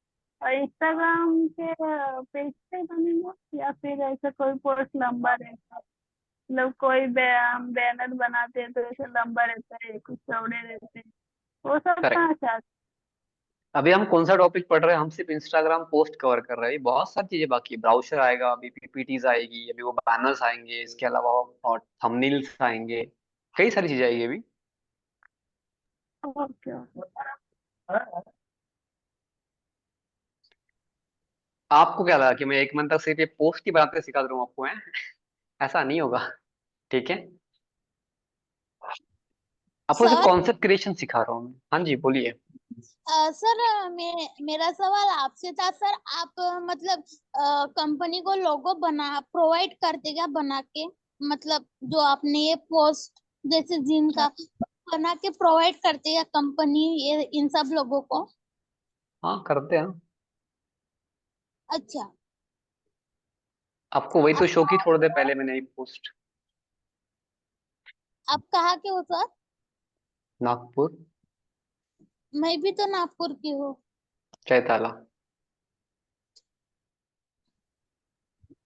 इंस्टाग्राम के पेज पे बनेगा, या फिर ऐसा कोई पोस्ट लंबा रहता है? मतलब कोई हम बैनर बनाते हैं तो ऐसे लंबा रहता है, कुछ चौड़े रहते हैं, वो सब करेक्ट। कहाँ से आता अभी हम कौन सा टॉपिक पढ़ रहे हैं? हम सिर्फ इंस्टाग्राम पोस्ट कवर कर रहे हैं, बहुत सारी चीजें बाकी है। ब्राउजर आएगा, अभी पीपीटीज आएगी, अभी वो बैनर्स आएंगे, इसके अलावा और थंबनेल्स आएंगे, कई सारी चीजें आएगी अभी। है? ओके। आपको क्या लगा कि मैं 1 मंथ तक सिर्फ ये पोस्ट ही बनाते सिखा दूँ आपको, है? ऐसा नहीं होगा, ठीक है। आपको सिर्फ सर कॉन्सेप्ट क्रिएशन सिखा रहा हूँ मैं। हाँ जी बोलिए। सर मेरा सवाल आपसे था सर, आप मतलब कंपनी को लोगो बना प्रोवाइड करते क्या बना के, मतलब जो आपने ये पोस्ट जैसे जिम का बना के प्रोवाइड करते क्या कंपनी ये इन सब लोगों को? हाँ करते हैं। अच्छा। आपको वही तो आप शो की थोड़ी देर पहले मैंने एक पोस्ट। आप कहाँ के हो सर? नागपुर। मैं भी तो नागपुर की हूँ। चैताला।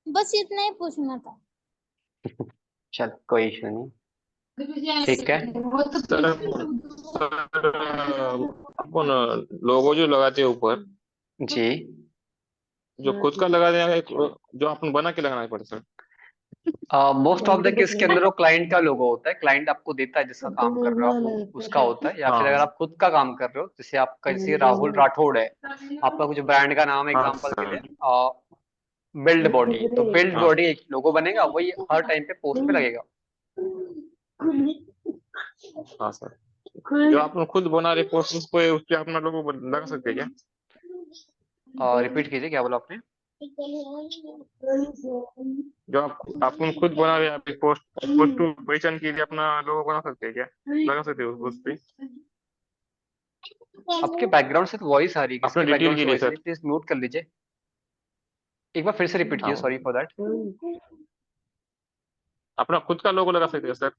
बस इतना ही पूछना था। चल कोई इशू नहीं, ठीक है। सर आपको ना लोगो जो लगाते हैं ऊपर, जी। जो खुद का लगाते हैं, जो आपको बना के लगाना पड़ता है? मोस्ट ऑफ द केस के अंदर वो क्लाइंट का लोगो होता है, क्लाइंट आपको देता है जिसका काम कर रहे हो आप, उसका होता है। या फिर अगर हाँ आप खुद का काम कर रहे हो, जैसे आपका जैसे राहुल राठौड़ है, आपका कुछ ब्रांड का नाम है हाँ एग्जांपल के सर। लिए बिल्ड बॉडी, तो बिल्ड हाँ बॉडी एक लोगो बनेगा, वही हर टाइम पे पोस्ट पे लगेगा। हाँ सर, जो आप लोग खुद बना रहे पोस्ट उस पे अपना लोगो लगा सकते हैं क्या? रिपीट कीजिए, क्या बोला आपने? जो आप लोग खुद बना रहे हैं, आप पोस्ट पोस्ट पहचान के लिए अपना लोगो बना सकते हैं क्या? लगा सकते हो उस पे? आपके बैकग्राउंड से तो वॉइस आ रही है, अपने किसके डिटेल बैकग्राउंड के से लिए वॉइस आ रही सर। है? प्लीज म्यूट कर लीजिए, एक बार फिर से रिपीट कीजिए, हाँ, सॉरी फॉर दैट। अपना खुद का लोगो लगा सकते हैं सर,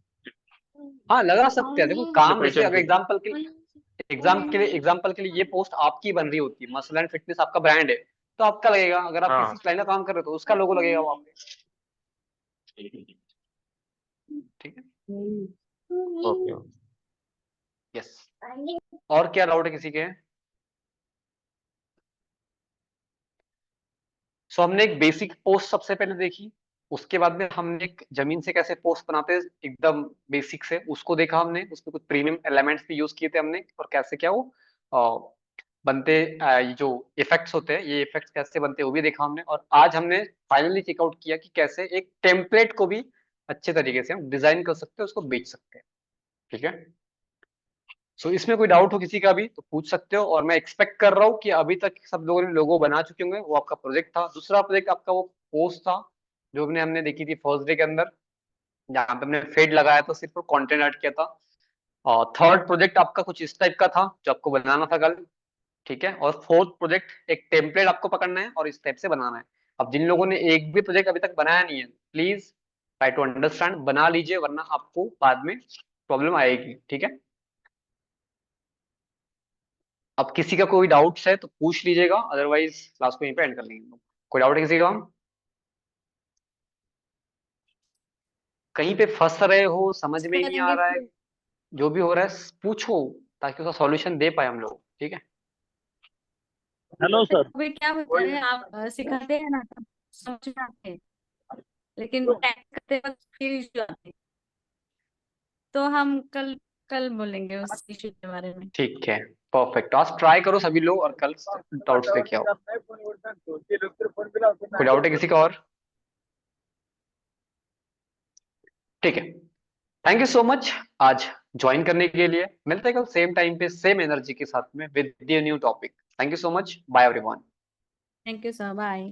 हाँ लगा सकते हैं, देखो अपने काम जैसे पहचान अगर के लिए। एग्जाम्पल के लिए ये पोस्ट आपकी बन रही होती है, मसल एंड फिटनेस आपका ब्रांड है, तो आपका लगेगा। अगर आप हाँ किसी क्लाइंट का काम कर रहे हो तो उसका लोगो लगेगा वहां पे, ठीक है? ओके। यस। और क्या डाउट है किसी के? सो हमने एक बेसिक पोस्ट सबसे पहले देखी, उसके बाद में हमने एक जमीन से कैसे पोस्ट बनाते हैं एकदम बेसिक से उसको देखा हमने, उसमें कुछ प्रीमियम एलिमेंट्स भी यूज किए थे हमने, और कैसे क्या वो बनते, ये जो इफेक्ट्स होते हैं ये इफेक्ट्स कैसे बनते हैं वो भी देखा हमने। और आज हमने फाइनली चेकआउट किया कि कैसे एक टेम्पलेट को भी अच्छे तरीके से हम डिजाइन कर सकते हैं, उसको बेच सकते हैं, ठीक है? सो इसमें कोई डाउट हो किसी का भी तो पूछ सकते हो, और मैं एक्सपेक्ट कर रहा हूँ कि अभी तक सब लोगों ने लोगो बना चुके होंगे। वो आपका प्रोजेक्ट था। दूसरा प्रोजेक्ट आपका वो पोस्ट था जो हमने देखी थी फर्स्ट डे के अंदर, जहाँ पे हमने फेड लगाया था, सिर्फ कंटेंट ऐड किया था। और थर्ड प्रोजेक्ट आपका कुछ इस टाइप का था जो आपको बनाना था कल, ठीक है? और फोर्थ प्रोजेक्ट एक टेम्पलेट आपको पकड़ना है और इस टाइप से बनाना है। अब जिन लोगों ने एक भी प्रोजेक्ट अभी तक बनाया नहीं है, प्लीज ट्राई टू अंडरस्टैंड, बना लीजिए, वरना आपको बाद में प्रॉब्लम आएगी, ठीक है? अब किसी का कोई डाउट्स है तो पूछ लीजिएगा, अदरवाइज क्लास को यहीं पे एंड कर लेंगे हम लोग। कोई डाउट है किसी का? कहीं पे फंस रहे हो, समझ में ही नहीं आ करेंगे रहा है, फिर। जो भी हो रहा है पूछो, ताकि उसका सॉल्यूशन दे पाए हम लोग, ठीक है? Hello sir. अभी क्या होता है, आप सिखाते हैं ना तो समझ में आते हैं, लेकिन टैग करते वक्त फिर इश्यू आते हैं। तो हम कल कल बोलेंगे उस इश्यू के बारे में। ठीक है, परफेक्ट। आज ट्राई करो सभी लोग और कल डाउट्स लेके आओ। कोई डाउट है किसी का और? ठीक है, थैंक यू सो मच आज ज्वाइन करने के लिए। मिलते हैं कल सेम टाइम पे सेम एनर्जी के साथ में with new topic. Thank you so much, bye everyone. Thank you sir, bye.